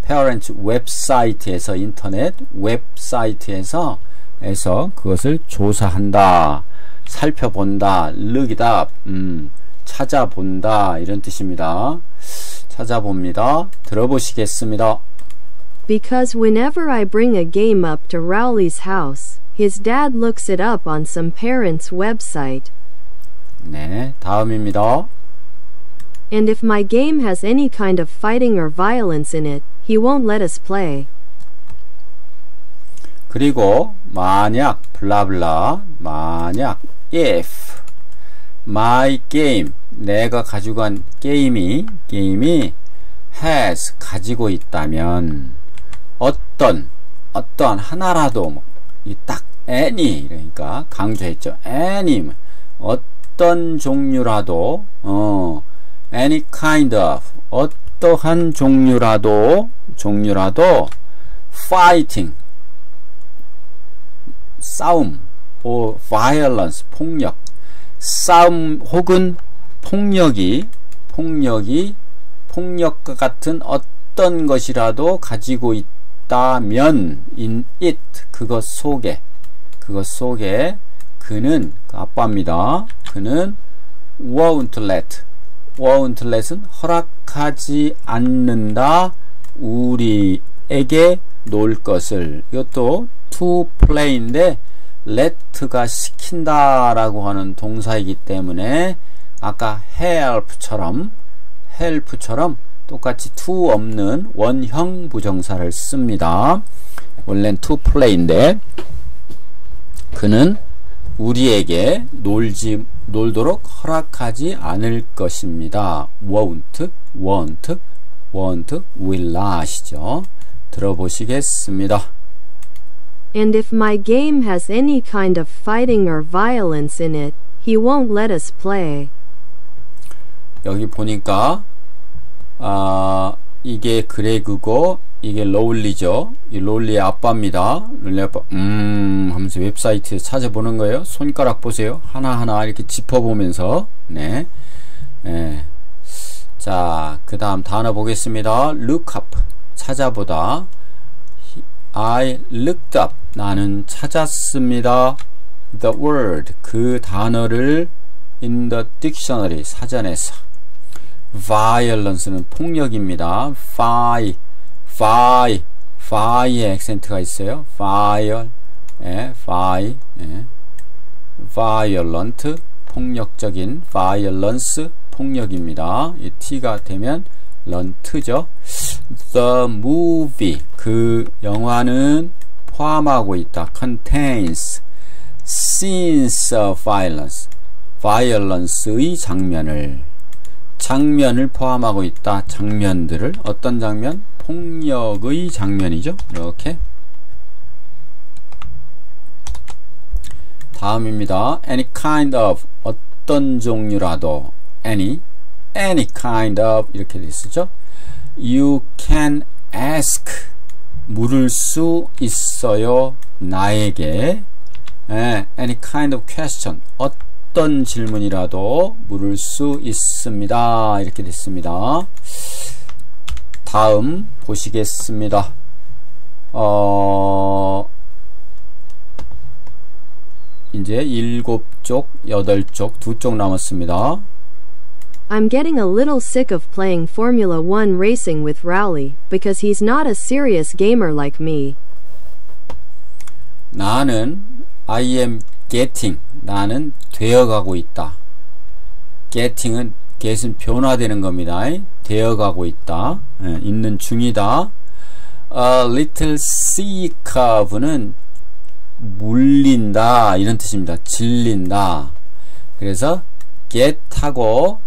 parents 웹사이트에서, 인터넷 웹사이트에서 그것을 조사한다, 살펴본다, look it up, 찾아본다, 이런 뜻입니다. 찾아봅니다. 들어보시겠습니다. Because whenever I bring a game up to Rowley's house, his dad looks it up on some parent's website. 네, 다음입니다. And if my game has any kind of fighting or violence in it, he won't let us play. 그리고 만약 블라블라, 만약 if my game, 내가 가지고 간 게임이 has, 가지고 있다면, 어떤 하나라도 딱 any 그러니까 강조했죠. any 어떤 종류라도 any kind of 어떠한 종류라도 fighting 싸움 or violence 폭력 싸움 혹은 폭력과 같은 어떤 것이라도 가지고 있다면 in it 그것 속에 그는 아빠입니다. 그는 won't let은 허락하지 않는다 우리에게 놀 것을. 이것도 to play인데 let가 시킨다 라고 하는 동사이기 때문에 아까 help처럼 똑같이 to 없는 원형 부정사를 씁니다. 원래는 to play인데 그는 우리에게 놀도록 허락하지 않을 것입니다. won't, will not이죠. 들어보시겠습니다. And if my game has any kind of fighting or violence in it, he won't let us play. 여기 보니까 이게 그레그고 이게 로울리죠. 이 롤리의 아빠입니다. 롤리 아빠 하면서 웹사이트에 찾아보는 거예요. 손가락 보세요. 하나하나 이렇게 짚어보면서 네. 자, 그 다음 단어 보겠습니다. look up 찾아보다. I looked up 나는 찾았습니다. the word 그 단어를 in the dictionary 사전에서. violence는 폭력입니다. fire의 액센트가 있어요. violent 폭력적인 violence 폭력입니다. 이 t가 되면 런트죠. the movie 그 영화는 포함하고 있다. contains scenes of violence의 장면을 포함하고 있다. 장면들을 어떤 장면? 폭력의 장면이죠. 이렇게 다음입니다. any kind of 어떤 종류라도 any kind of 이렇게 돼 있었죠. you can ask 물을 수 있어요. 나에게 any kind of question 어떤 질문이라도 물을 수 있습니다. 이렇게 됐습니다. 다음 보시겠습니다. 이제 7쪽, 8쪽, 2쪽 남았습니다. I'm getting a little sick of playing Formula 1 racing with Rowley, because he's not a serious gamer like me. 나는 I am getting 나는 되어가고 있다. getting은 변화되는 겁니다. 되어가고 있다. 있는 중이다. A little sick of는 물린다 이런 뜻입니다. 질린다. 그래서 get하고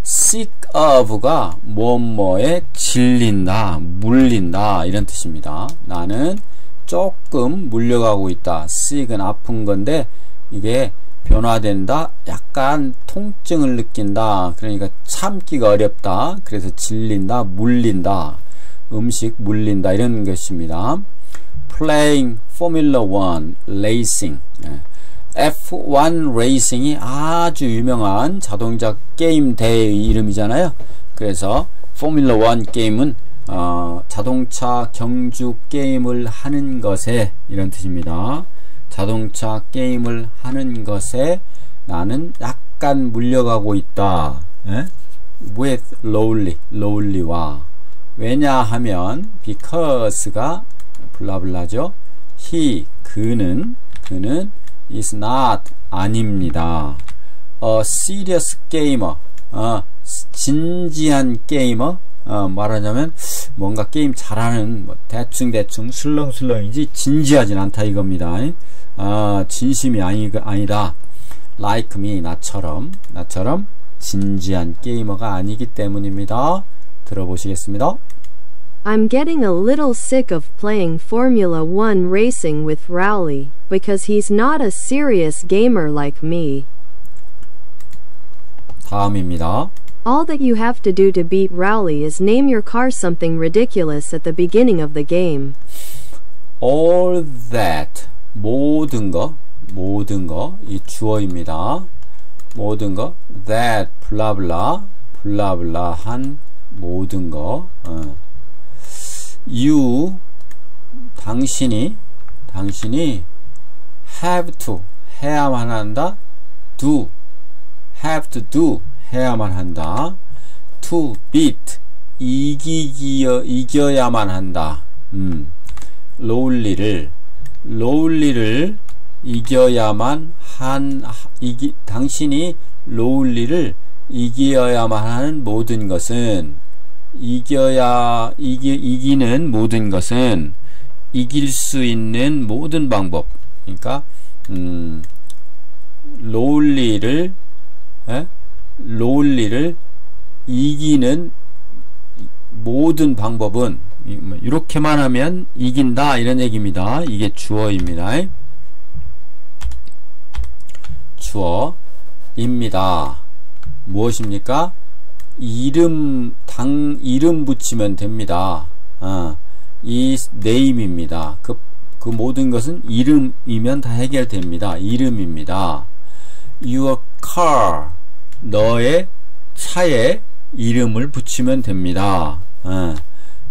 sick of가 뭐뭐에 질린다, 물린다 이런 뜻입니다. 나는 조금 물려가고 있다. sick은 아픈 건데 이게 변화된다. 약간 통증을 느낀다. 그러니까 참기가 어렵다. 그래서 질린다, 물린다. 음식 물린다 이런 것입니다. Playing Formula 1 Racing F1 레이싱이 아주 유명한 자동차 게임 대회의 이름이잖아요. 그래서 포뮬러 1 게임은 자동차 경주 게임을 하는 것에 이런 뜻입니다. 자동차 게임을 하는 것에 나는 약간 물려가고 있다. with lowly와 왜냐하면 because가 블라블라죠. he 그는 is not 아닙니다. A serious gamer 진지한 게이머 말하자면 뭔가 게임 잘하는 대충 슬렁슬렁이지 진지하진 않다 이겁니다. 진심이 아니다. like me 나처럼 진지한 게이머가 아니기 때문입니다. 들어보시겠습니다. I'm getting a little sick of playing Formula One racing with Rowley, because he's not a serious gamer like me. 다음입니다. All that you have to do to beat Rowley is name your car something ridiculous at the beginning of the game. All that, 모든 거, 이 주어입니다. 모든 거, that, 블라블라, 블라블라한 모든 거. You, 당신이 have to, 해야만 한다. do, have to do, 해야만 한다. to beat, 이겨야만 한다. 롤리를 이겨야만 당신이 롤리를 이겨야만 하는 모든 것은 이기는 모든 것은 이길 수 있는 모든 방법. 그러니까 롤리를 이기는 모든 방법은 이렇게만 하면 이긴다 이런 얘기입니다. 이게 주어입니다. 주어입니다. 무엇입니까? 이름 붙이면 됩니다. 이 name입니다. 그 모든 것은 이름이면 다 해결됩니다. 이름입니다. Your car, 너의 차에 이름을 붙이면 됩니다.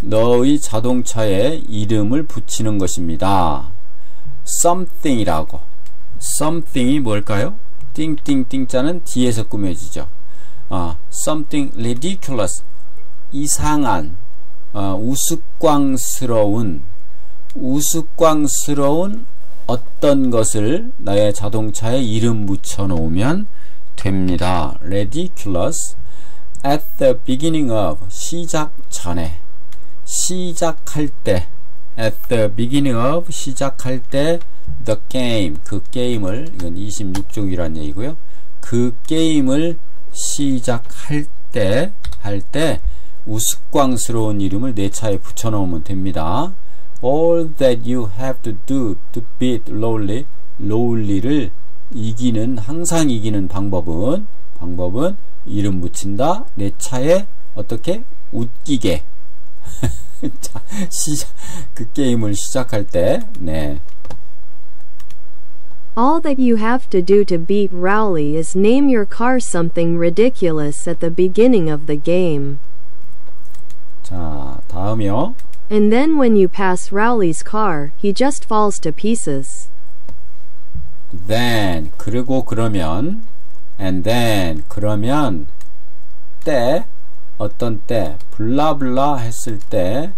너의 자동차에 이름을 붙이는 것입니다. something이라고. something이 뭘까요? 띵띵띵자는 뒤에서 꾸며지죠. something ridiculous, 이상한, 우스꽝스러운 어떤 것을 나의 자동차에 이름 붙여 놓으면 됩니다. ridiculous. at the beginning of, 시작 전에, 시작할 때, at the beginning of, 시작할 때, the game, 그 게임을, 이건 26쪽이란 얘기고요. 그 게임을 시작할 때, 우스꽝스러운 이름을 내 차에 붙여 놓으면 됩니다. All that you have to do to beat 롤리를 항상 이기는 방법은 이름 붙인다. 내 차에 어떻게 웃기게. 자, 그 게임을 시작할 때, 네. All that you have to do to beat Rowley is name your car something ridiculous at the beginning of the game. 자, 다음이요. And then when you pass Rowley's car, he just falls to pieces. Then, 그리고 그러면, and then, 그러면, 때, 어떤 때, 블라블라 했을 때,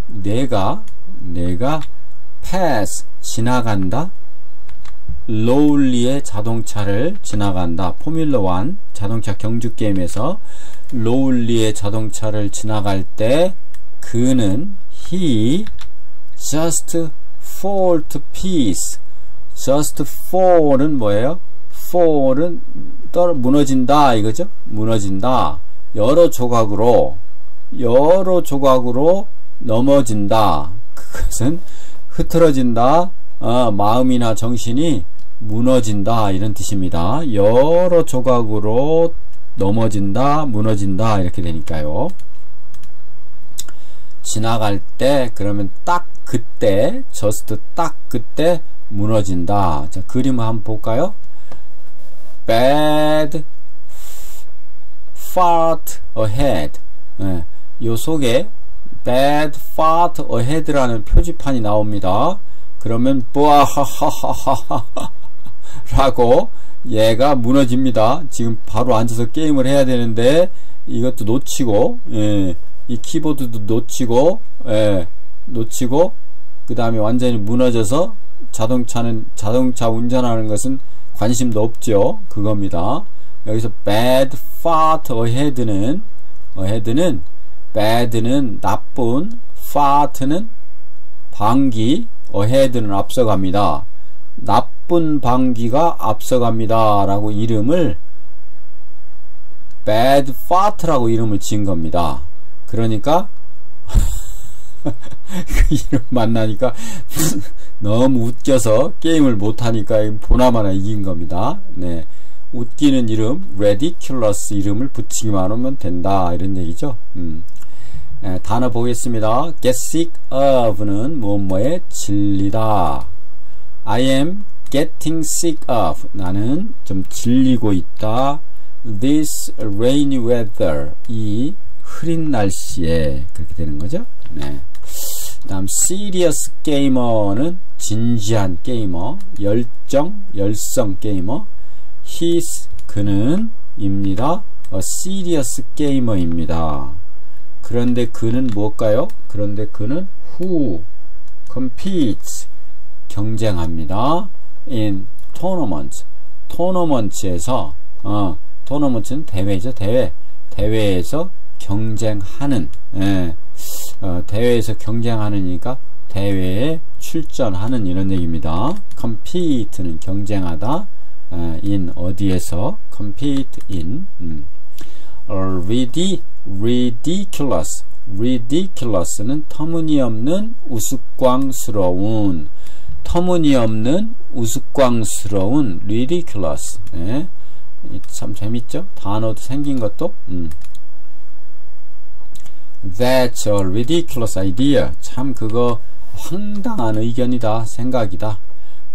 내가 pass, 지나간다. 롤리의 자동차를 지나간다. 포뮬러 1 자동차 경주 게임에서 롤리의 자동차를 지나갈 때 그는 he just fall to piece. just fall은 뭐예요? fall은 무너진다 이거죠? 무너진다. 여러 조각으로 넘어진다. 그것은 흐트러진다. 마음이나 정신이 무너진다 이런 뜻입니다. 여러 조각으로 넘어진다, 무너진다 이렇게 되니까요. 지나갈 때 그러면 딱 그때, just 딱 그때 무너진다. 자, 그림을 한번 볼까요? Bad fart ahead. 요 속에 bad fart ahead라는 표지판이 나옵니다. 그러면 뿌아하하하하 라고 얘가 무너집니다. 지금 바로 앉아서 게임을 해야 되는데 이것도 놓치고, 이 키보드도 놓치고 그 다음에 완전히 무너져서 자동차 운전하는 것은 관심도 없죠. 그겁니다. 여기서 bad fart ahead는 bad는 나쁜, fart는 방귀, ahead는 앞서갑니다. 나쁜 방귀가 앞서갑니다 라고 이름을 bad fart라고 이름을 지은 겁니다. 그러니까 그 이름 만나니까 너무 웃겨서 게임을 못하니까 보나마나 이긴 겁니다. 네. 웃기는 이름, ridiculous 이름을 붙이기만 하면 된다. 이런 얘기죠. 단어 보겠습니다. get sick of는 뭐뭐에 질리다. I am getting sick of. 나는 좀 질리고 있다. This rainy weather. 이 흐린 날씨에. 그렇게 되는 거죠. 네. 다음 serious gamer는 진지한 게이머. 열성 게이머. He's 그는 입니다. A serious gamer입니다. 그런데 그는 뭘까요? 그런데 그는 who competes 경쟁합니다. in tournament tournament에서 tournament는 대회죠. 대회에서 경쟁하는 대회에서 경쟁하느니까 대회에 출전하는 이런 얘기입니다. compete는 경쟁하다. in 어디에서 compete in ridiculous는 터무니없는 우스꽝스러운 ridiculous. 네. 참 재밌죠? 단어도 생긴 것도. That's a ridiculous idea. 참 그거 황당한 의견이다. 생각이다.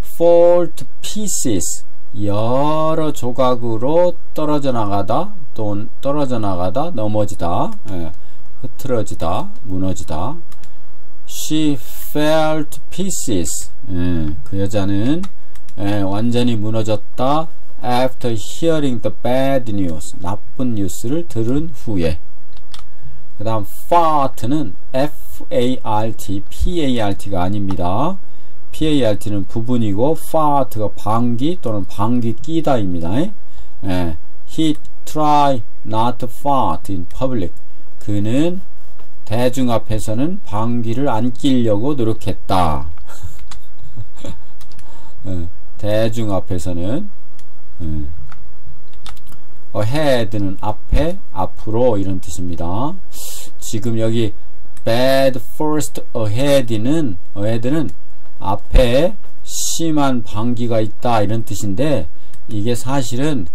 fall to pieces. 여러 조각으로 떨어져 나가다, 또 떨어져 나가다, 넘어지다, 흐트러지다, 무너지다. She fell to pieces. 그 여자는 완전히 무너졌다. After hearing the bad news. 나쁜 뉴스를 들은 후에. 그 다음 fart는 F-A-R-T, P-A-R-T가 아닙니다. PART는 부분이고 fart가 방귀 또는 방귀 끼다입니다. He tried not to fart in public. 그는 대중 앞에서는 방귀를 안 끼려고 노력했다. 대중 앞에서는 ahead는 앞에, 앞으로 이런 뜻입니다. 지금 여기 bad first ahead는 앞에 심한 방귀가 있다 이런 뜻인데 이게 사실은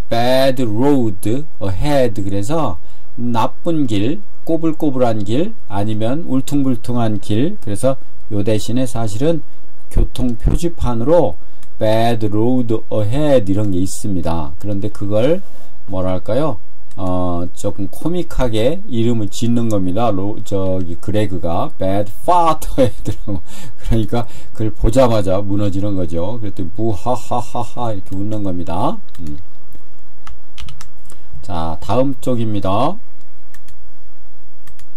bad road ahead 그래서 나쁜 길, 꼬불꼬불한 길 아니면 울퉁불퉁한 길 그래서 요 대신에 사실은 교통 표지판으로 bad road ahead 이런 게 있습니다. 그런데 그걸 뭐랄까요? 조금 코믹하게 이름을 짓는 겁니다. 저기 그레그가 bad fart ahead라고 그러니까 그걸 보자마자 무너지는 거죠. 그랬더니 무하하하하 이렇게 웃는 겁니다. 자, 다음 쪽입니다.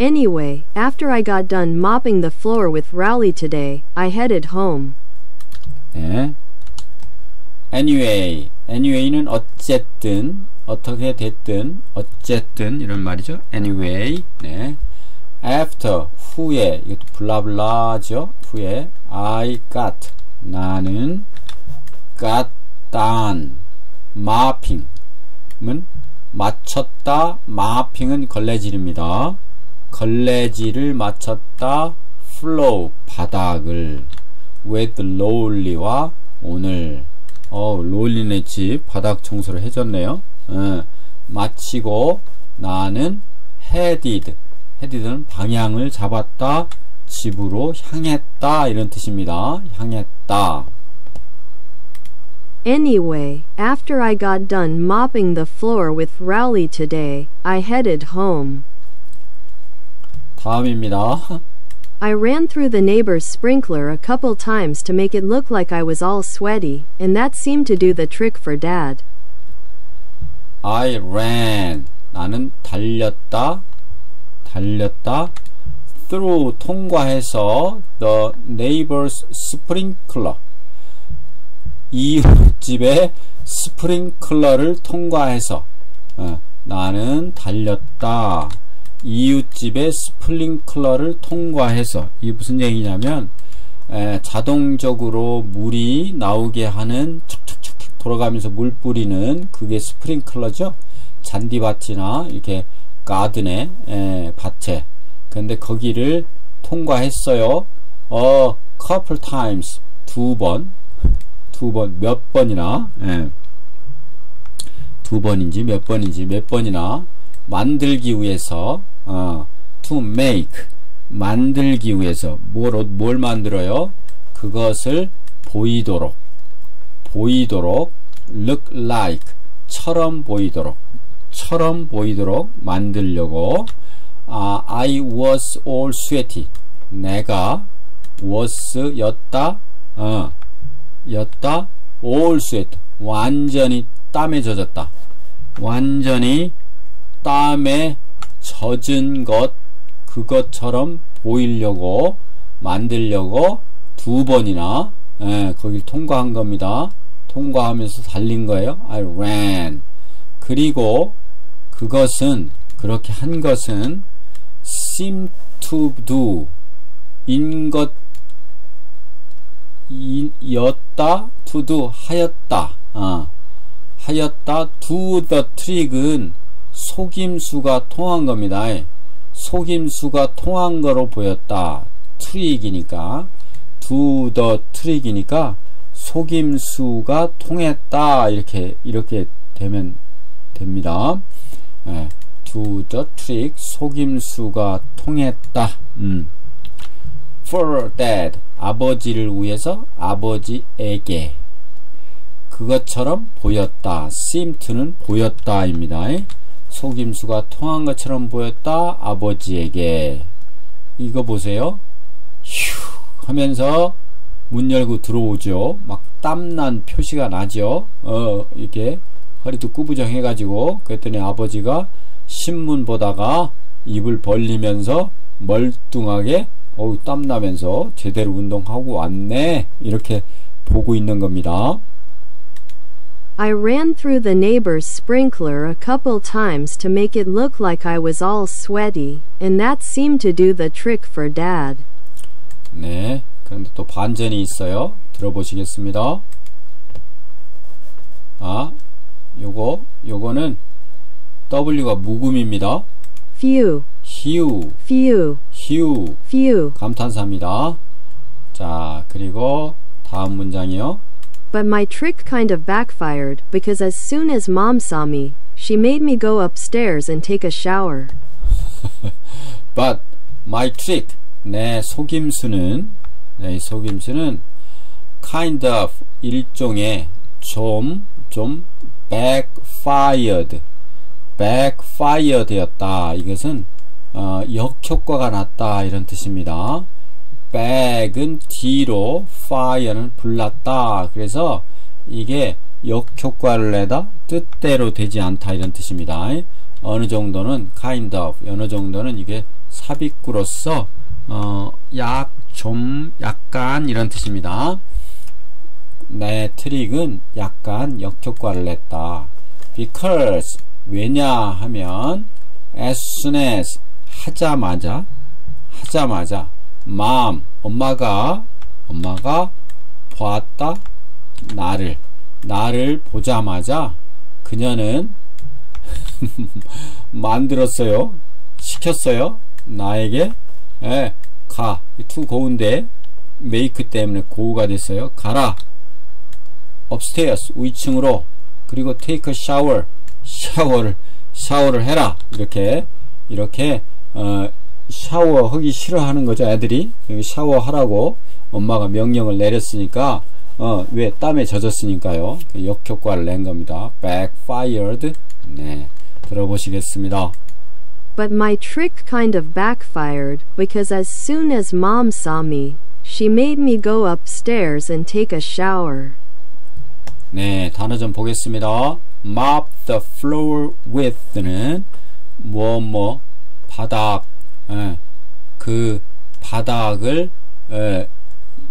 Anyway, after I got done mopping the floor with Rowley today, I headed home. 네. Anyway는 어쨌든 어떻게 됐든 어쨌든 이런 말이죠. Anyway. 네. After 후에 이것도 블라블라죠. 후에 I got 나는 got done mopping은 마쳤다. mopping은 걸레질입니다. 걸레질을 마쳤다. floor 바닥을 with Lowly와 오늘 롤리네 집 바닥 청소를 해줬네요. 마치고 나는 headed는 방향을 잡았다. 집으로 향했다 이런 뜻입니다. 향했다. Anyway, after I got done mopping the floor with Rowley today, I headed home. 다음입니다. I ran through the neighbor's sprinkler a couple times to make it look like I was all sweaty, and that seemed to do the trick for Dad. I ran 나는 달렸다 through 통과해서 the neighbor's sprinkler 이웃집의 스프링클러를 통과해서 나는 달렸다. 이웃집의 스프링클러를 통과해서 이게 무슨 얘기냐면 자동적으로 물이 나오게 하는 척척척 돌아가면서 물 뿌리는 그게 스프링클러죠. 잔디밭이나 이렇게 가든에 밭에 근데 거기를 통과했어요. couple times. 두 번, 몇 번이나, 예. 두 번인지 몇 번인지 몇 번이나 만들기 위해서, to make. 만들기 위해서. 뭘 만들어요? 그것을 보이도록, look like. 처럼 보이도록 만들려고. I was all sweaty. 내가 was 였다 all sweat. 완전히 땀에 젖었다. 완전히 땀에 젖은 그것처럼 보이려고 만들려고 두 번이나 거길 통과한 겁니다. 통과하면서 달린 거예요. I ran. 그리고 그것은, 그렇게 한 것은 seem to do 였다, to do 하였다. do the trick은 속임수가 통한 겁니다. 속임수가 통한 거로 보였다. 트릭이니까, do the trick이니까 속임수가 통했다. 이렇게 되면 됩니다. do the trick, 속임수가 통했다. for dad, 아버지를 위해서, 아버지에게. 그것처럼 보였다. seem to는 보였다입니다. 속임수가 통한 것처럼 보였다. 아버지에게. 이거 보세요. 휴 하면서 문 열고 들어오죠. 막 땀난 표시가 나죠. 이렇게 허리도 꾸부정해 가지고. 그랬더니 아버지가 신문 보다가 입을 벌리면서 멀뚱하게 땀나면서 제대로 운동하고 왔네. 이렇게 보고 있는 겁니다. I ran through the neighbor's sprinkler a couple times to make it look like I was all sweaty, and that seemed to do the trick for Dad. 네, 그런데 또 반전이 있어요. 들어보시겠습니다. 요거는 W가 묵음입니다. Few. 감탄사입니다. 자, 그리고 다음 문장이요. But my trick kind of backfired, because as soon as Mom saw me, she made me go upstairs and take a shower. But my trick, 내 속임수는 kind of, 일종의 좀 backfired였다. 이것은 역효과가 났다, 이런 뜻입니다. back은 뒤로, fire는 불났다. 그래서 이게 역효과를 내다, 뜻대로 되지 않다, 이런 뜻입니다. 어느 정도는 kind of, 어느 정도는 이게 삽입구로서 약간 이런 뜻입니다. 내 트릭은 약간 역효과를 냈다. because, 왜냐 하면 as soon as, 하자마자 mom, 엄마가 보았다. 나를 보자마자 그녀는 만들었어요. 시켰어요. 나에게 가. to go인데 make 때문에 go가 됐어요. 가라. upstairs, 위층으로. 그리고 take a shower, 샤워를 해라. 이렇게 샤워하기 싫어하는 거죠. 애들이 샤워하라고 엄마가 명령을 내렸으니까 왜 땀에 젖었으니까요. 역효과를 낸 겁니다. backfired. 네, 들어보시겠습니다. But my trick kind of backfired, because as soon as Mom saw me, she made me go upstairs and take a shower. 네, 단어 좀 보겠습니다. mop the floor with는 바닥, 그 바닥을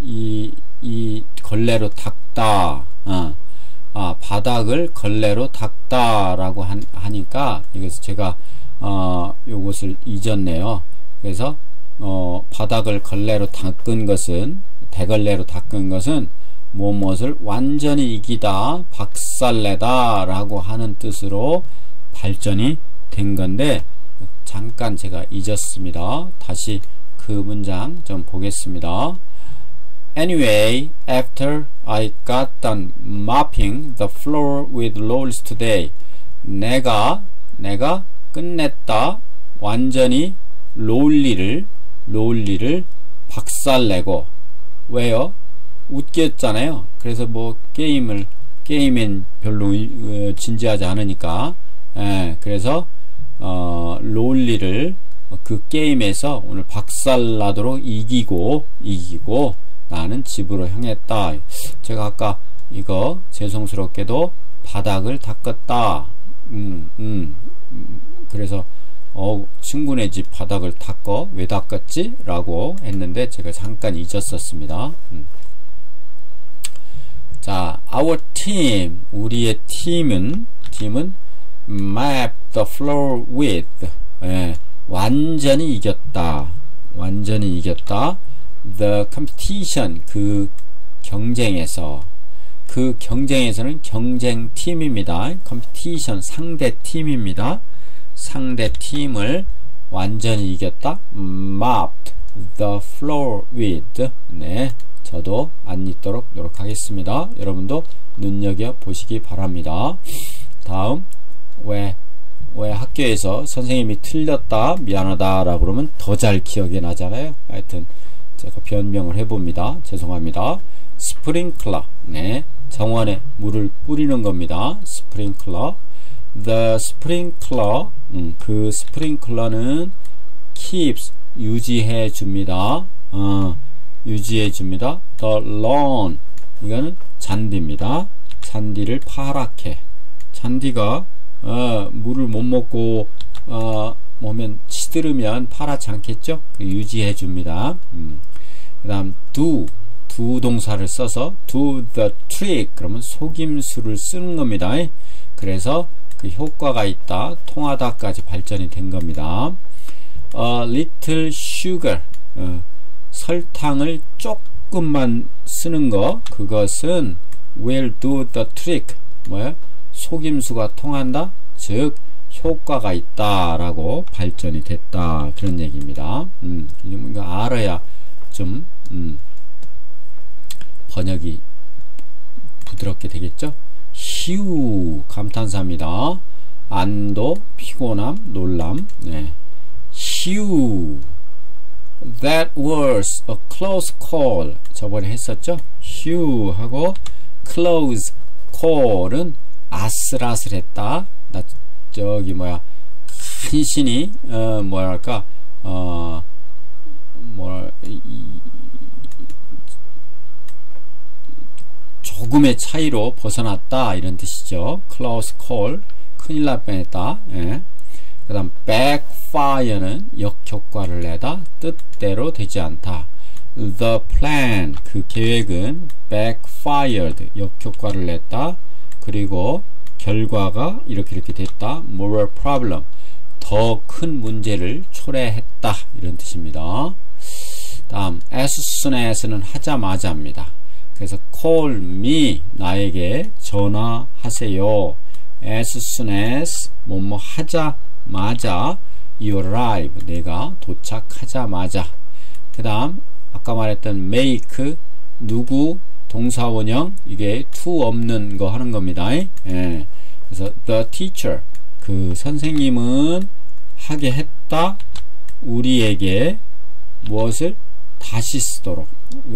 이 걸레로 닦다. 바닥을 걸레로 닦다라고 하니까 이것을 제가 요것을 잊었네요. 그래서 바닥을 걸레로 닦은 것은, 대걸레로 닦은 것은 무엇을 완전히 이기다, 박살내다 라고 하는 뜻으로 발전이 된 건데 잠깐 제가 잊었습니다. 다시 그 그 문장 좀 보겠습니다. Anyway, after I got done mopping the floor with rolls today. 내가 끝냈다. 완전히 롤리를 박살내고. 왜요? 웃겼잖아요. 그래서 뭐 게임엔 별로 진지하지 않으니까. 그래서 롤리를 그 게임에서 오늘 박살나도록 이기고 나는 집으로 향했다. 제가 아까 이거 죄송스럽게도 바닥을 닦았다. 그래서 친구네 집 바닥을 닦어 왜 닦았지? 라고 했는데 제가 잠깐 잊었었습니다. 자, our team, 우리의 팀은 map the floor with, 완전히 이겼다. The competition, 그 경쟁에서는 경쟁팀입니다. competition, 상대팀입니다. 상대팀을 완전히 이겼다. mopped the floor with. 네, 저도 안 잊도록 노력하겠습니다. 여러분도 눈여겨 보시기 바랍니다. 다음, 왜 학교에서 선생님이 틀렸다, 미안하다 라고 그러면 더 잘 기억이 나잖아요. 하여튼 제가 변명을 해봅니다. 죄송합니다. 스프링클러, 네, 정원에 물을 뿌리는 겁니다. 스프링클러. The sprinkler, 그 스프링클러는 keeps, 유지해 줍니다. 유지해 줍니다. The lawn, 이거는 잔디입니다. 잔디를 파랗게. 잔디가 물을 못 먹고 뭐면 시들으면 파랗지 않겠죠? 유지해 줍니다. 그 다음 do 동사를 써서 do the trick, 그러면 속임수를 쓰는 겁니다. 그래서 그 효과가 있다, 통하다까지 발전이 된 겁니다. little sugar, 설탕을 조금만 쓰는 거, 그것은 will do the trick, 뭐야? 속임수가 통한다, 즉 효과가 있다 라고 발전이 됐다, 그런 얘기입니다. 이거 알아야 좀 번역이 부드럽게 되겠죠. 휴, 감탄사입니다. 안도, 피곤함, 놀람. 네. 휴, that was a close call. 저번에 했었죠. 휴 하고 close call은 아슬아슬했다. 나 저기 뭐야, 간신히 뭐랄까 조금의 차이로 벗어났다, 이런 뜻이죠. close call, 큰일 날 뻔했다. 예. 그 다음 backfire는 역효과를 내다, 뜻대로 되지 않다. the plan, 그 계획은 backfired, 역효과를 냈다. 그리고 결과가 이렇게 됐다. more problem, 더 큰 문제를 초래했다, 이런 뜻입니다. 다음 as soon as는 하자마자입니다. 그래서 call me, 나에게 전화하세요. as soon as 뭐뭐 하자마자, you arrive, 내가 도착하자마자. 그 다음 아까 말했던 make, 누구, 동사원형, 이게 to 없는 거 하는 겁니다. 예. 그래서 the teacher, 그 선생님은 하게 했다, 우리에게 무엇을 다시 쓰도록,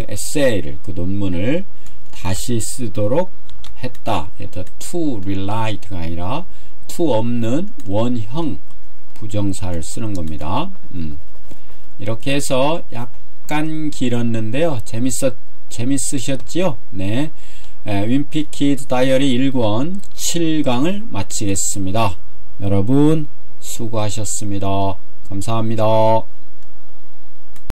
에세이를, 그 논문을 다시 쓰도록 했다. to relite가 아니라 to 없는 원형 부정사를 쓰는 겁니다. 이렇게 해서 약간 길었는데요. 재밌으셨지요? 네. 윈피키드 다이어리 1권 7강을 마치겠습니다. 여러분 수고하셨습니다. 감사합니다.